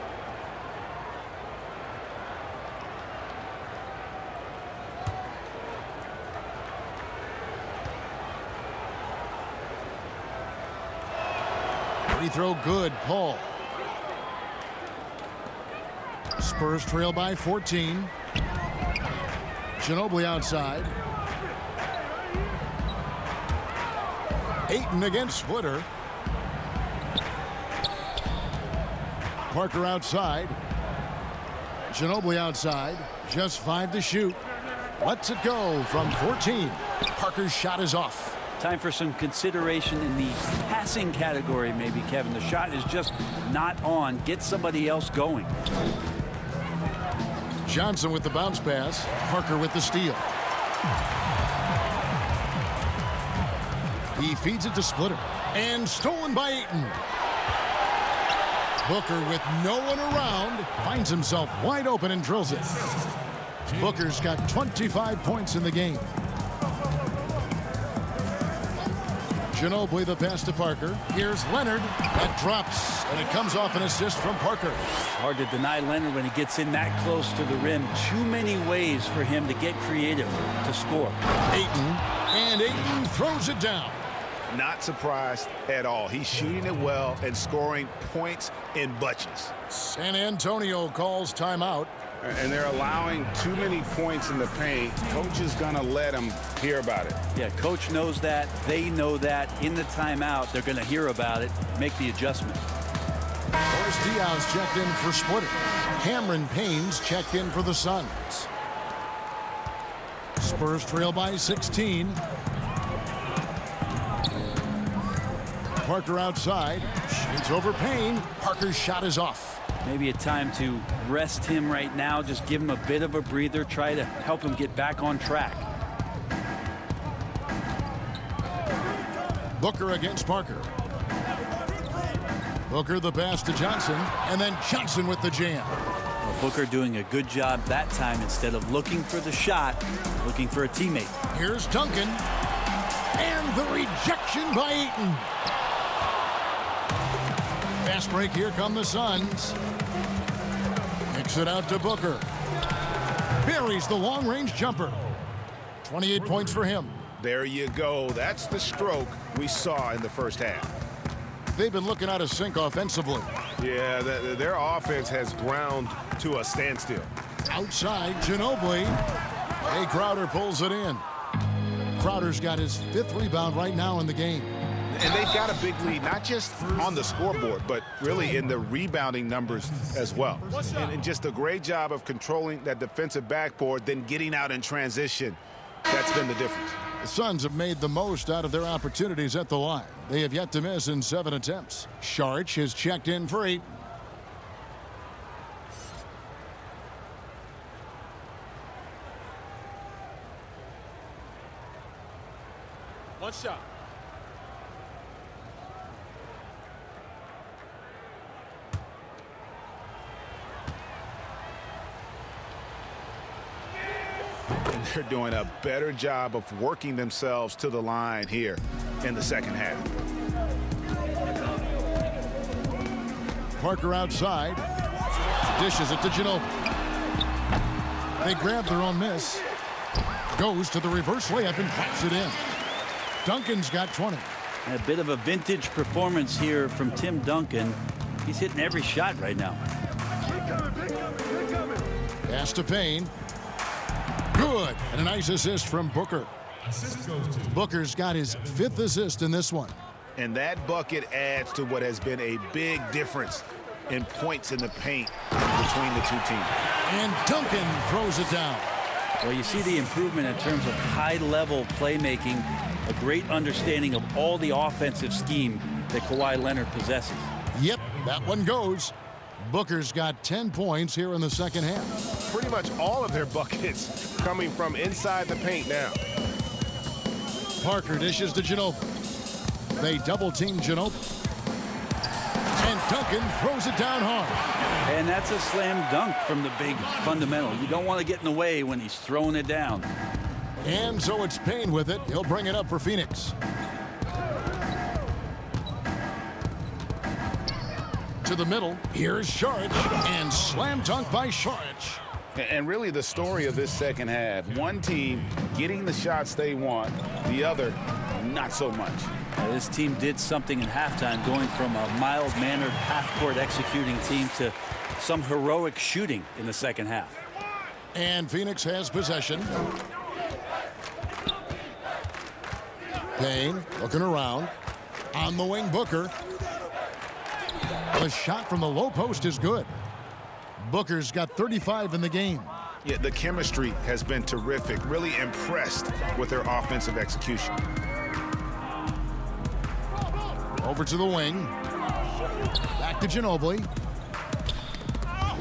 Free throw good, Paul. Spurs trail by 14. Ginobili outside. Ayton against Splitter. Parker outside. Ginobili outside. Just 5 to shoot. Lets it go from 14. Parker's shot is off. Time for some consideration in the passing category, maybe, Kevin. The shot is just not on. Get somebody else going. Johnson with the bounce pass. Parker with the steal. He feeds it to Splitter. And stolen by Ayton. Booker with no one around finds himself wide open and drills it. Booker's got 25 points in the game. Ginobili the pass to Parker. Here's Leonard. That drops, and it comes off an assist from Parker. Hard to deny Leonard when he gets in that close to the rim. Too many ways for him to get creative to score. Ayton throws it down. Not surprised at all. He's shooting it well and scoring points in bunches. San Antonio calls timeout. And they're allowing too many points in the paint. Coach is going to let them hear about it. Yeah, coach knows that. They know that. In the timeout, they're going to hear about it, make the adjustment. Boris Diaz checked in for Splitter. Cameron Payne's checked in for the Suns. Spurs trail by 16. Parker outside. Shoots over Payne. Parker's shot is off. Maybe a time to rest him right now. Just give him a bit of a breather. Try to help him get back on track. Booker against Parker. Booker the pass to Johnson. And then Johnson with the jam. Well, Booker doing a good job that time. Instead of looking for the shot, looking for a teammate. Here's Duncan. And the rejection by Ayton. Fast break. Here come the Suns. Kicks it out to Booker. Buries the long-range jumper. 28 points for him. There you go. That's the stroke we saw in the first half. They've been looking out of sync offensively. Yeah, their offense has ground to a standstill. Outside, Ginobili. Jay Crowder pulls it in. Crowder's got his 5th rebound right now in the game. And they've got a big lead, not just on the scoreboard, but really in the rebounding numbers as well. And just a great job of controlling that defensive backboard, then getting out in transition. That's been the difference. The Suns have made the most out of their opportunities at the line. They have yet to miss in 7 attempts. Saric has checked in for 8. One shot. And they're doing a better job of working themselves to the line here in the second half. Parker outside. Dishes it to Ginobili. They grab their own miss. Goes to the reverse layup and pops it in. Duncan's got 20. A bit of a vintage performance here from Tim Duncan. He's hitting every shot right now. Pass to Payne. Good. And a nice assist from Booker. Booker's got his 5th assist in this one. And that bucket adds to what has been a big difference in points in the paint between the two teams. And Duncan throws it down. Well, you see the improvement in terms of high-level playmaking, a great understanding of all the offensive scheme that Kawhi Leonard possesses. Yep, that one goes. Booker's got 10 points here in the second half. Pretty much all of their buckets coming from inside the paint now. Parker dishes to Ginobili. They double-team Ginobili. And Duncan throws it down hard. And that's a slam dunk from the big fundamental. You don't want to get in the way when he's throwing it down. And so it's Payne with it. He'll bring it up for Phoenix. To the middle. Here's Saric. And slam dunk by Saric. And really the story of this second half, one team getting the shots they want, the other not so much. This team did something in halftime, going from a mild-mannered half-court executing team to some heroic shooting in the second half. And Phoenix has possession. Payne looking around. On the wing, Booker. The shot from the low post is good. Booker's got 35 in the game. Yeah, the chemistry has been terrific. Really impressed with their offensive execution. Over to the wing. Back to Ginobili.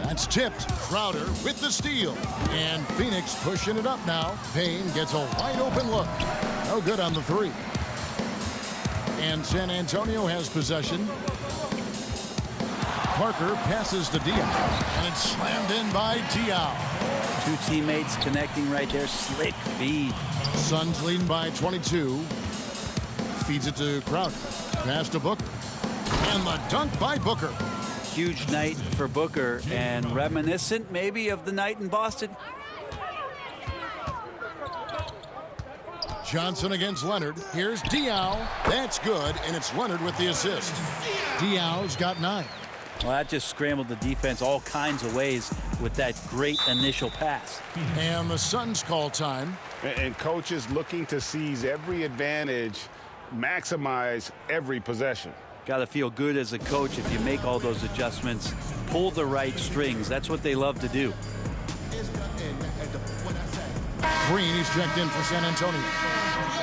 That's tipped. Crowder with the steal. And Phoenix pushing it up now. Payne gets a wide open look. No good on the three. And San Antonio has possession. Parker passes to Diaw. And it's slammed in by Diaw. Two teammates connecting right there. Slick feed. Suns leading by 22. Feeds it to Crowder. Pass to Booker. And the dunk by Booker. Huge night for Booker, and reminiscent maybe of the night in Boston. Johnson against Leonard. Here's Diaw. That's good, and it's Leonard with the assist. Diaw's got 9. Well, that just scrambled the defense all kinds of ways with that great initial pass. And the Suns call time. And coaches looking to seize every advantage, maximize every possession. Got to feel good as a coach if you make all those adjustments, pull the right strings. That's what they love to do. Green, he's checked in for San Antonio.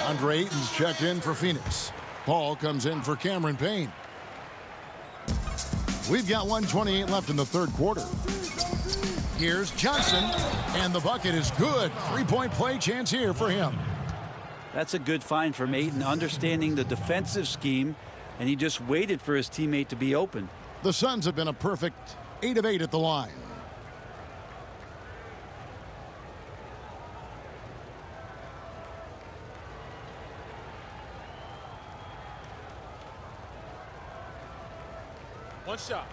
Andre Ayton's checked in for Phoenix. Paul comes in for Cameron Payne. We've got 1:28 left in the third quarter. Here's Johnson, and the bucket is good. Three-point play chance here for him. That's a good find from Ayton, understanding the defensive scheme, and he just waited for his teammate to be open. The Suns have been a perfect 8 of 8 at the line. One shot.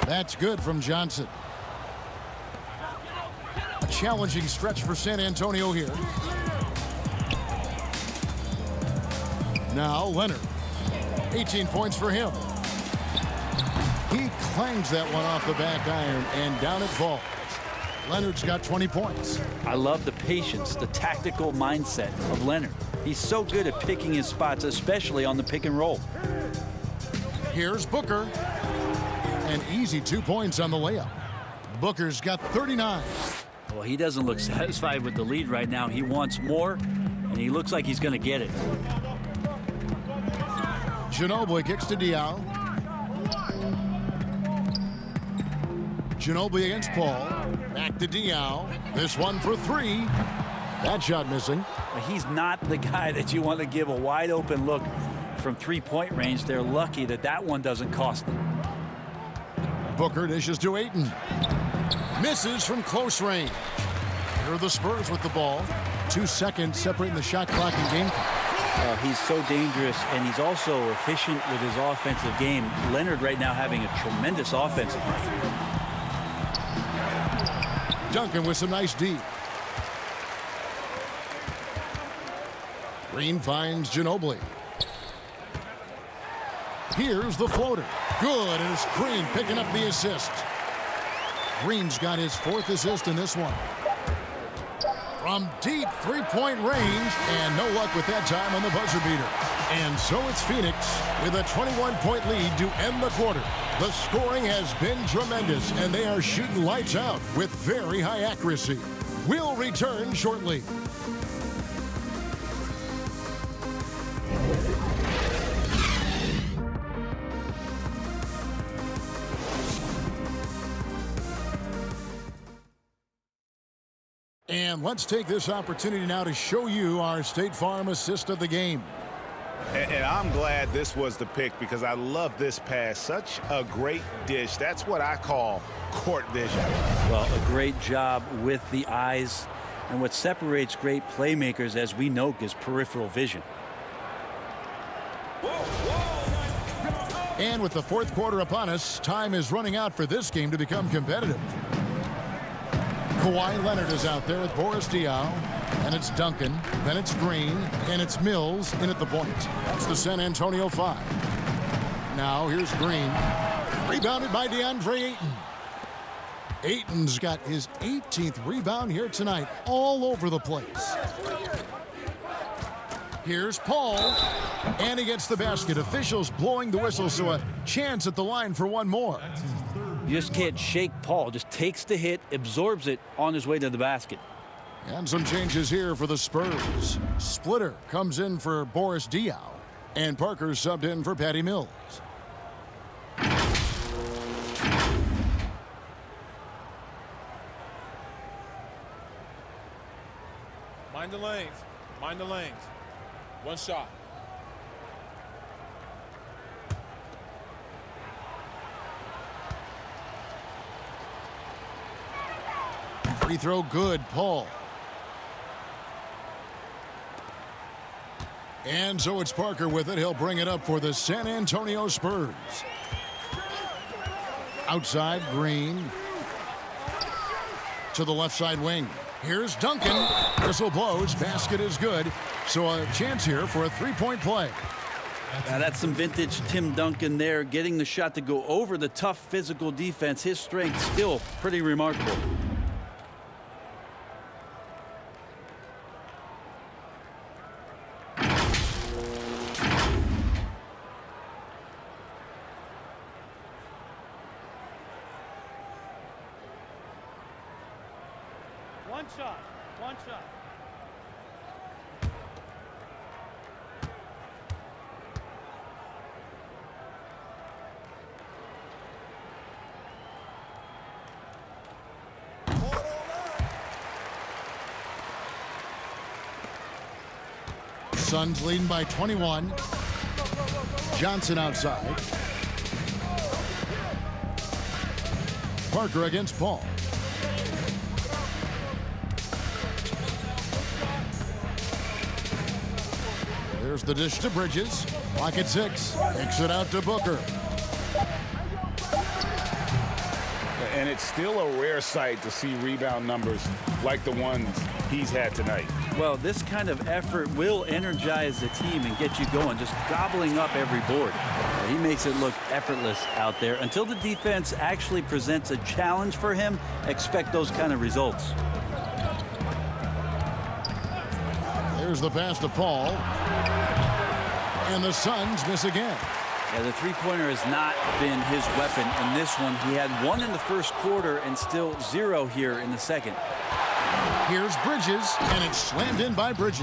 That's good from Johnson. A challenging stretch for San Antonio here. Now Leonard. 18 points for him. He clangs that one off the back iron, and down it falls. Leonard's got 20 points. I love the patience, the tactical mindset of Leonard. He's so good at picking his spots, especially on the pick and roll. Here's Booker. An easy 2 points on the layup. Booker's got 39. Well, he doesn't look satisfied with the lead right now. He wants more, and he looks like he's going to get it. Ginobili kicks to Diaw. Ginobili against Paul. Back to Diaw. This one for 3. That shot missing. He's not the guy that you want to give a wide open look from three-point range. They're lucky that that one doesn't cost them. Booker dishes to Ayton. Misses from close range. Here are the Spurs with the ball. 2 seconds separating the shot clock and game clock. He's so dangerous, and he's also efficient with his offensive game. Leonard right now having a tremendous offensive night. Duncan with some nice D. Green finds Ginobili. Here's the floater. Good, and it's Green picking up the assist. Green's got his 4th assist in this one. From deep three-point range, and no luck with that time on the buzzer beater. And so it's Phoenix with a 21-point lead to end the quarter. The scoring has been tremendous, and they are shooting lights out with very high accuracy. We'll return shortly. And let's take this opportunity now to show you our State Farm assist of the game. And I'm glad this was the pick because I love this pass. Such a great dish. That's what I call court vision. Well, a great job with the eyes. And what separates great playmakers, as we know, is peripheral vision. And with the 4th quarter upon us, time is running out for this game to become competitive. Kawhi Leonard is out there with Boris Diaw, and it's Duncan, then it's Green, and it's Mills in at the point. That's the San Antonio 5. Now here's Green. Rebounded by DeAndre Ayton. Ayton's got his 18th rebound here tonight, all over the place. Here's Paul, and he gets the basket. Officials blowing the whistle, so a chance at the line for one more. You just can't shake Paul. Just takes the hit, absorbs it on his way to the basket. And some changes here for the Spurs. Splitter comes in for Boris Diaw, and Parker subbed in for Patty Mills. Mind the lanes. Mind the lanes. One shot. Free throw good, Paul. And so it's Parker with it. He'll bring it up for the San Antonio Spurs. Outside, Green. To the left side wing. Here's Duncan. Whistle blows. Basket is good. So a chance here for a three-point play. Now that's some vintage Tim Duncan there, getting the shot to go over the tough physical defense. His strength still pretty remarkable. One shot. One shot. Suns leading by 21. Johnson outside. Parker against Paul. There's the dish to Bridges. Clock at 6. Kicks it out to Booker. And it's still a rare sight to see rebound numbers like the ones he's had tonight. Well, this kind of effort will energize the team and get you going, just gobbling up every board. He makes it look effortless out there. Until the defense actually presents a challenge for him, expect those kind of results. There's the pass to Paul. And the Suns miss again. Yeah, the three-pointer has not been his weapon in this one. He had one in the first quarter and still 0 here in the second. Here's Bridges, and it's slammed in by Bridges.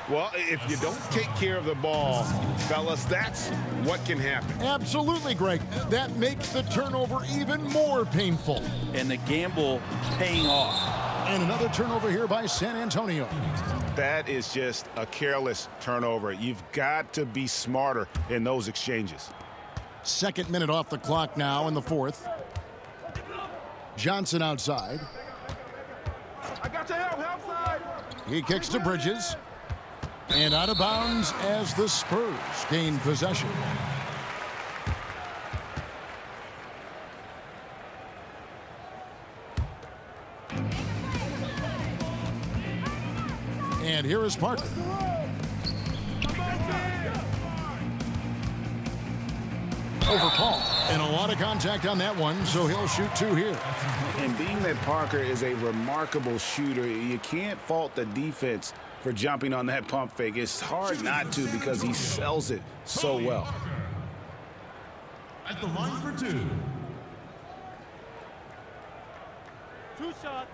Well, if you don't take care of the ball, fellas, that's what can happen. Absolutely, Greg. That makes the turnover even more painful. And the gamble paying off. And another turnover here by San Antonio. That is just a careless turnover. You've got to be smarter in those exchanges. Second minute off the clock now in the fourth. Johnson outside. I got your help side. He kicks to Bridges. And out of bounds as the Spurs gain possession. And here is Parker. Over Paul. And a lot of contact on that one, so he'll shoot 2 here. And being that Parker is a remarkable shooter, you can't fault the defense for jumping on that pump fake. It's hard not to because he sells it so well. At the line for 2. 2 shots.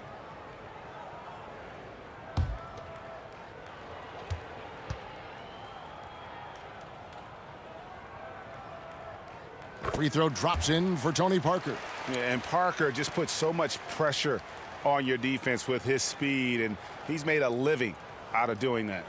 Free throw drops in for Tony Parker. Yeah, and Parker just puts so much pressure on your defense with his speed, and he's made a living out of doing that.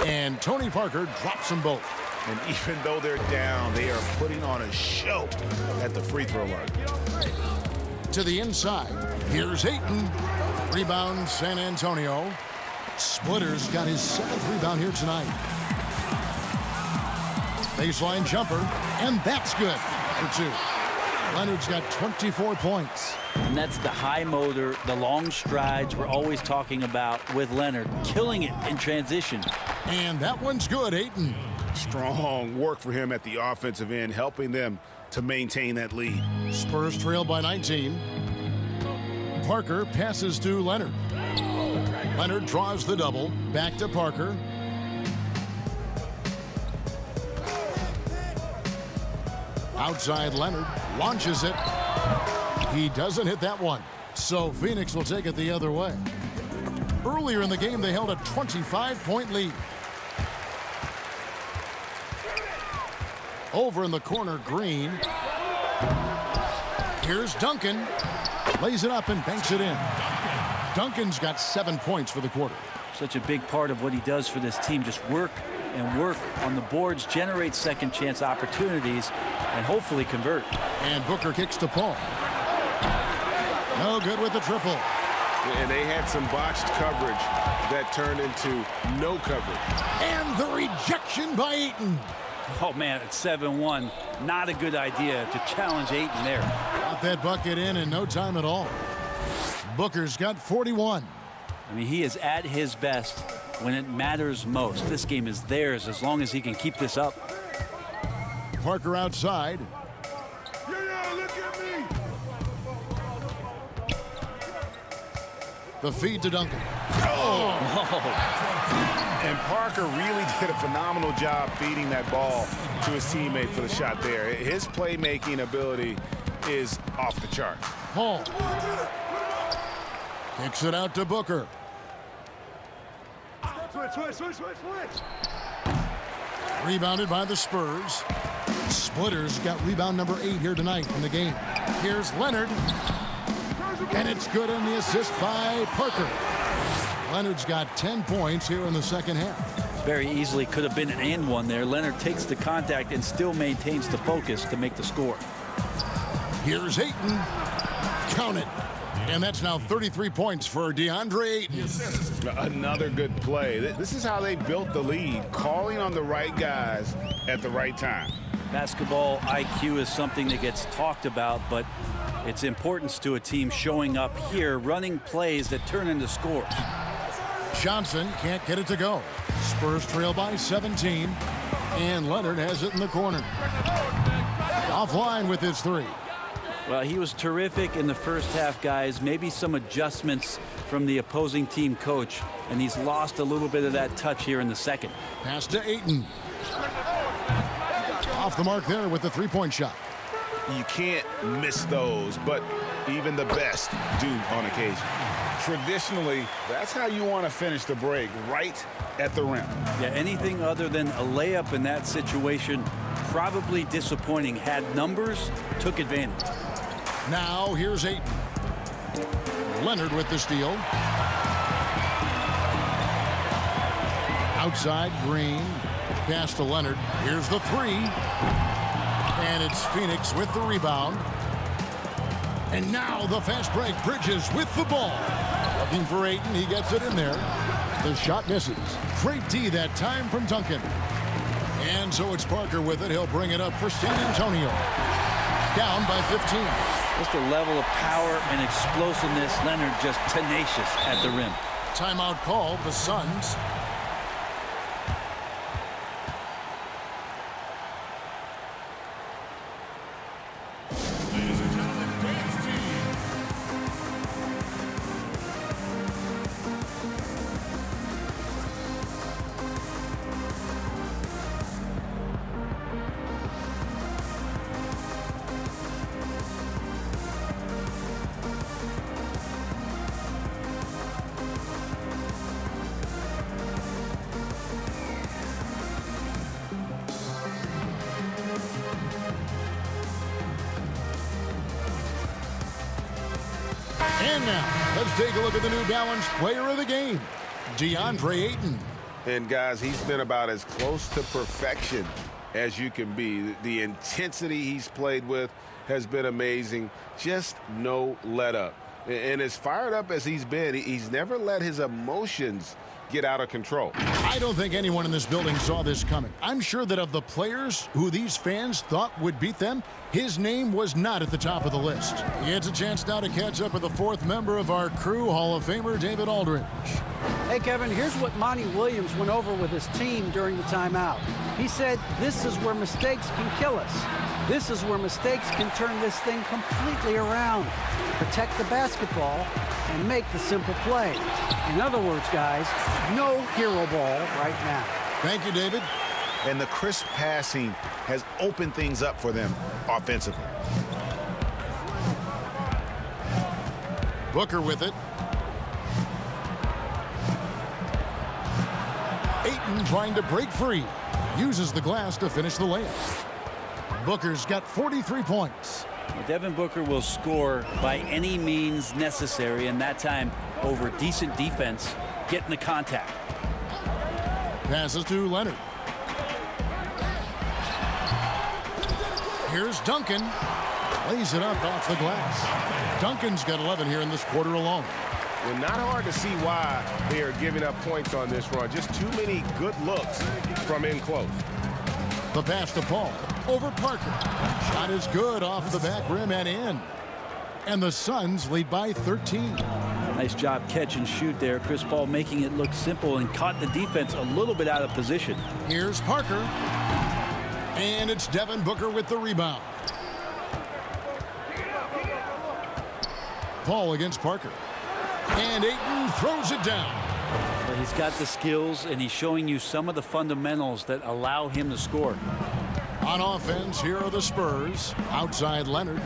And Tony Parker drops them both. And even though they're down, they are putting on a show at the free throw line. To the inside. Here's Ayton. Rebound, San Antonio. Splitter's got his 7th rebound here tonight. Baseline jumper, and that's good for 2. Leonard's got 24 points. And that's the high motor, the long strides we're always talking about with Leonard. Killing it in transition. And that one's good, Ayton. Strong work for him at the offensive end, helping them to maintain that lead. Spurs trail by 19. Parker passes to Leonard. Leonard draws the double. Back to Parker. Outside Leonard. Launches it. He doesn't hit that one. So Phoenix will take it the other way. Earlier in the game, they held a 25-point lead. Over in the corner, Green. Here's Duncan. Lays it up and banks it in. Duncan's got 7 points for the quarter. Such a big part of what he does for this team. Just work and work on the boards, generate second chance opportunities, and hopefully convert. And Booker kicks to Paul. No good with the triple. And they had some botched coverage that turned into no coverage. And the rejection by Ayton. Oh, man, it's 7-1. Not a good idea to challenge Ayton there. Got that bucket in no time at all. Booker's got 41. I mean, he is at his best when it matters most. This game is theirs as long as he can keep this up. Parker outside. Look at me. The feed to Duncan. And Parker really did a phenomenal job feeding that ball to his teammate for the shot there. His playmaking ability is off the charts. Paul kicks it out to Booker. Switch. Rebounded by the Spurs. Splitters got rebound number 8 here tonight in the game. Here's Leonard. And it's good on the assist by Parker. Leonard's got 10 points here in the second half. Very easily could have been an and one there. Leonard takes the contact and still maintains the focus to make the score. Here's Ayton. Count it. And that's now 33 points for DeAndre Ayton. Another good play. This is how they built the lead, calling on the right guys at the right time. Basketball IQ is something that gets talked about, but its importance to a team showing up here, running plays that turn into scores. Johnson can't get it to go. Spurs trail by 17. And Leonard has it in the corner. Offline with his 3. Well, he was terrific in the first half, guys. Maybe some adjustments from the opposing team coach, and he's lost a little bit of that touch here in the second. Pass to Ayton. Off the mark there with the 3-point shot. You can't miss those, but even the best do on occasion. Traditionally, that's how you want to finish the break, right at the rim. Yeah, anything other than a layup in that situation, probably disappointing. Had numbers, took advantage. Now here's Ayton. Leonard with the steal. Outside, Green. Pass to Leonard. Here's the 3. And it's Phoenix with the rebound. And now the fast break. Bridges with the ball. Looking for Ayton. He gets it in there. The shot misses. Great D that time from Duncan. And so it's Parker with it. He'll bring it up for San Antonio. Down by 15. Just a level of power and explosiveness. Leonard just tenacious at the rim. Timeout called. The Suns. And now, let's take a look at the New Balance player of the game, DeAndre Ayton. And guys, he's been about as close to perfection as you can be. The intensity he's played with has been amazing. Just no let up. And as fired up as he's been, he's never let his emotions get out of control. I don't think anyone in this building saw this coming. I'm sure that of the players who these fans thought would beat them, his name was not at the top of the list. He gets a chance now to catch up with the fourth member of our crew, Hall of Famer David Aldridge. Hey, Kevin, here's what Monty Williams went over with his team during the timeout. He said, this is where mistakes can kill us. This is where mistakes can turn this thing completely around. Protect the basketball and make the simple play. In other words, guys, no hero ball right now. Thank you, David. And the crisp passing has opened things up for them offensively. Booker with it. Ayton trying to break free. Uses the glass to finish the layup. Booker's got 43 points. Devin Booker will score by any means necessary, and that time over decent defense, getting the contact. Passes to Leonard. Here's Duncan. Lays it up off the glass. Duncan's got 11 here in this quarter alone. Well, not hard to see why they are giving up points on this run. Just too many good looks from in close. The pass to Paul. Over Parker. Shot is good off the back rim and in. And the Suns lead by 13. Nice job catch and shoot there. Chris Paul making it look simple and caught the defense a little bit out of position. Here's Parker. And it's Devin Booker with the rebound. Paul against Parker. And Ayton throws it down. Well, he's got the skills, and he's showing you some of the fundamentals that allow him to score. On offense, here are the Spurs. Outside Leonard.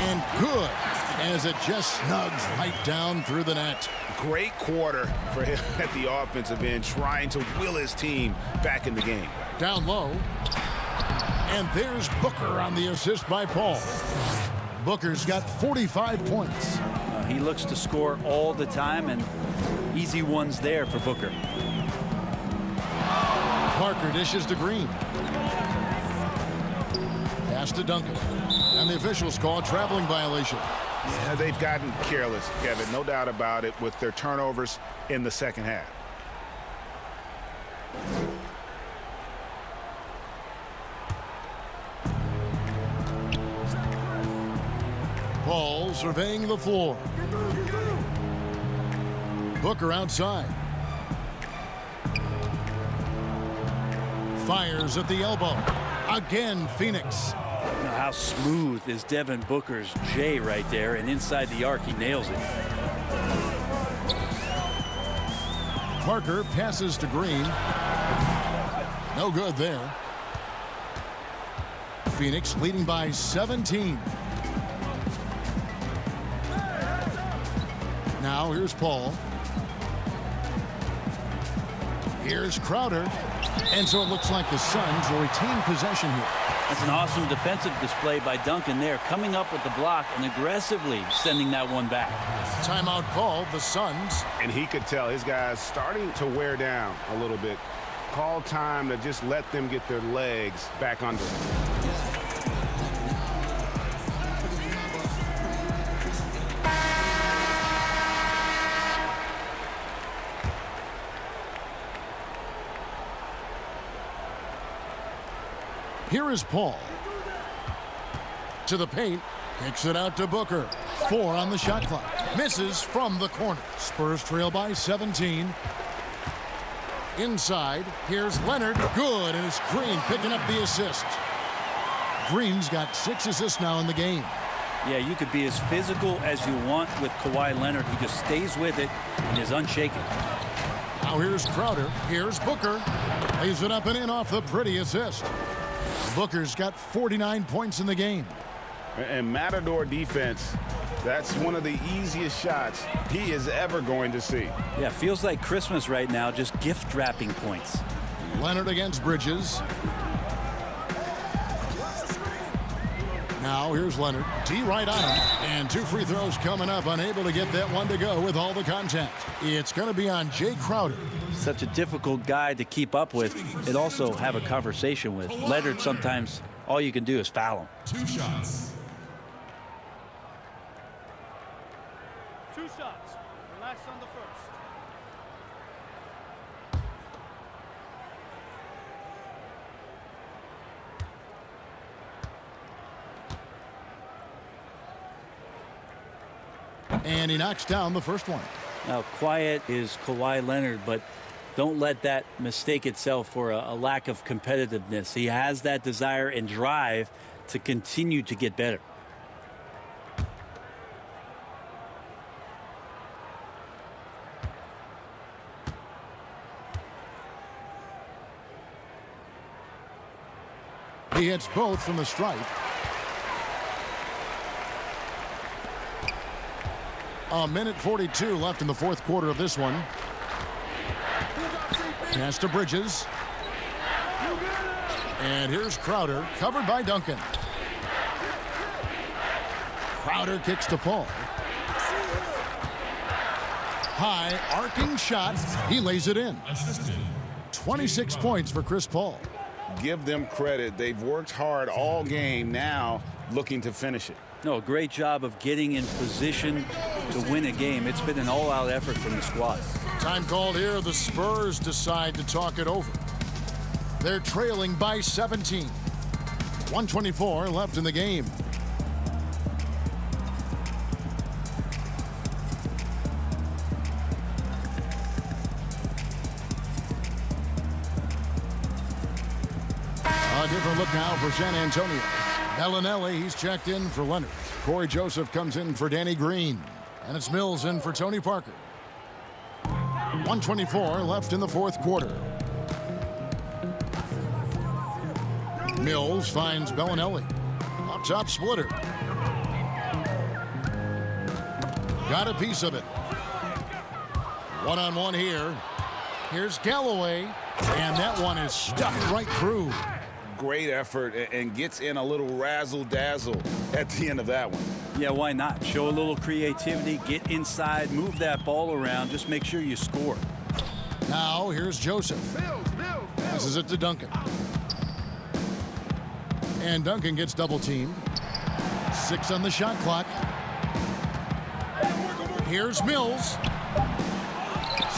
And good, as it just snugs right down through the net. Great quarter for him at the offensive end, trying to will his team back in the game. Down low. And there's Booker on the assist by Paul. Booker's got 45 points. He looks to score all the time, and easy ones there for Booker. Parker dishes to Green. Pass to Duncan. And the officials call a traveling violation. Yeah, they've gotten careless, Kevin, no doubt about it, with their turnovers in the second half. Paul surveying the floor. Booker outside. Fires at the elbow. Again, Phoenix. Now, how smooth is Devin Booker's J right there, and inside the arc he nails it. Parker passes to Green. No good there. Phoenix leading by 17. Now here's Paul. Here's Crowder. And so it looks like the Suns will retain possession here. That's an awesome defensive display by Duncan there, coming up with the block and aggressively sending that one back. Timeout called, the Suns. And he could tell his guys starting to wear down a little bit. Call time to just let them get their legs back under them. Here is Paul. To the paint. Kicks it out to Booker. 4 on the shot clock. Misses from the corner. Spurs trail by 17. Inside. Here's Leonard. Good. And it's Green picking up the assist. Green's got 6 assists now in the game. Yeah, you could be as physical as you want with Kawhi Leonard. He just stays with it and is unshaken. Now here's Crowder. Here's Booker. Lays it up and in off the pretty assist. Booker's got 49 points in the game. And Matador defense, that's one of the easiest shots he is ever going to see. Yeah, feels like Christmas right now, just gift wrapping points. Leonard against Bridges. Now here's Leonard. D right on him. And 2 free throws coming up. Unable to get that one to go with all the contact. It's going to be on Jay Crowder. Such a difficult guy to keep up with and also have a conversation with. Leonard, sometimes all you can do is foul him. 2 shots. 2 shots. Relax on the first. And he knocks down the first one. Now, quiet is Kawhi Leonard, but don't let that mistake itself for a lack of competitiveness. He has that desire and drive to continue to get better. He hits both from the stripe. A minute 42 left in the fourth quarter of this one. Pass to Bridges. And here's Crowder, covered by Duncan. Crowder kicks to Paul. High, arcing shot. He lays it in. 26 points for Chris Paul. Give them credit. They've worked hard all game, now looking to finish it. No, great job of getting in position to win a game. It's been an all-out effort from the squad. Time called here. The Spurs decide to talk it over. They're trailing by 17. 124 left in the game. A different look now for San Antonio. Bellinelli, he's checked in for Leonard. Corey Joseph comes in for Danny Green. And it's Mills in for Tony Parker. 124 left in the fourth quarter. Mills finds Bellinelli. Up top, Splitter. Got a piece of it. One-on-one here. Here's Galloway. And that one is stuffed right through. Great effort and gets in a little razzle-dazzle at the end of that one. Yeah, why not? Show a little creativity, get inside, move that ball around, just make sure you score. Now here's Joseph. Passes it to Duncan. And Duncan gets double teamed. 6 on the shot clock. Here's Mills.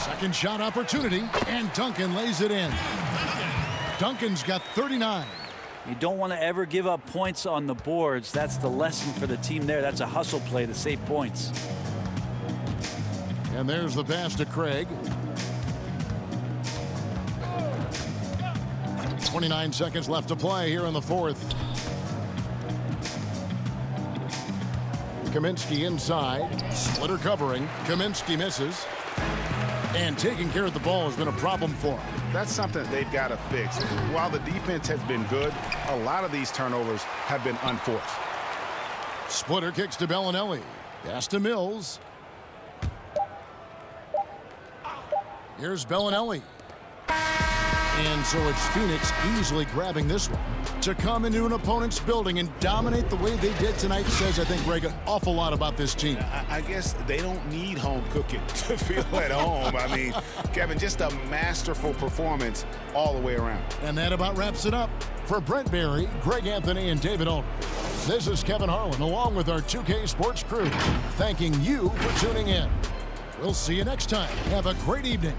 Second shot opportunity, and Duncan lays it in. Duncan's got 39. You don't want to ever give up points on the boards. That's the lesson for the team there. That's a hustle play to save points. And there's the pass to Craig. 29 seconds left to play here in the fourth. Kaminsky inside. Splitter covering. Kaminsky misses. And taking care of the ball has been a problem for him. That's something they've got to fix. While the defense has been good, a lot of these turnovers have been unforced. Splitter kicks to Bellinelli. Pass to Mills. Here's Bellinelli. And so it's Phoenix easily grabbing this one. To come into an opponent's building and dominate the way they did tonight says, I think, Greg, an awful lot about this team. I guess they don't need home cooking to feel at home. I mean, Kevin, just a masterful performance all the way around. And that about wraps it up. For Brent Barry, Greg Anthony, and David Aldridge, this is Kevin Harlan, along with our 2K Sports crew, thanking you for tuning in. We'll see you next time. Have a great evening.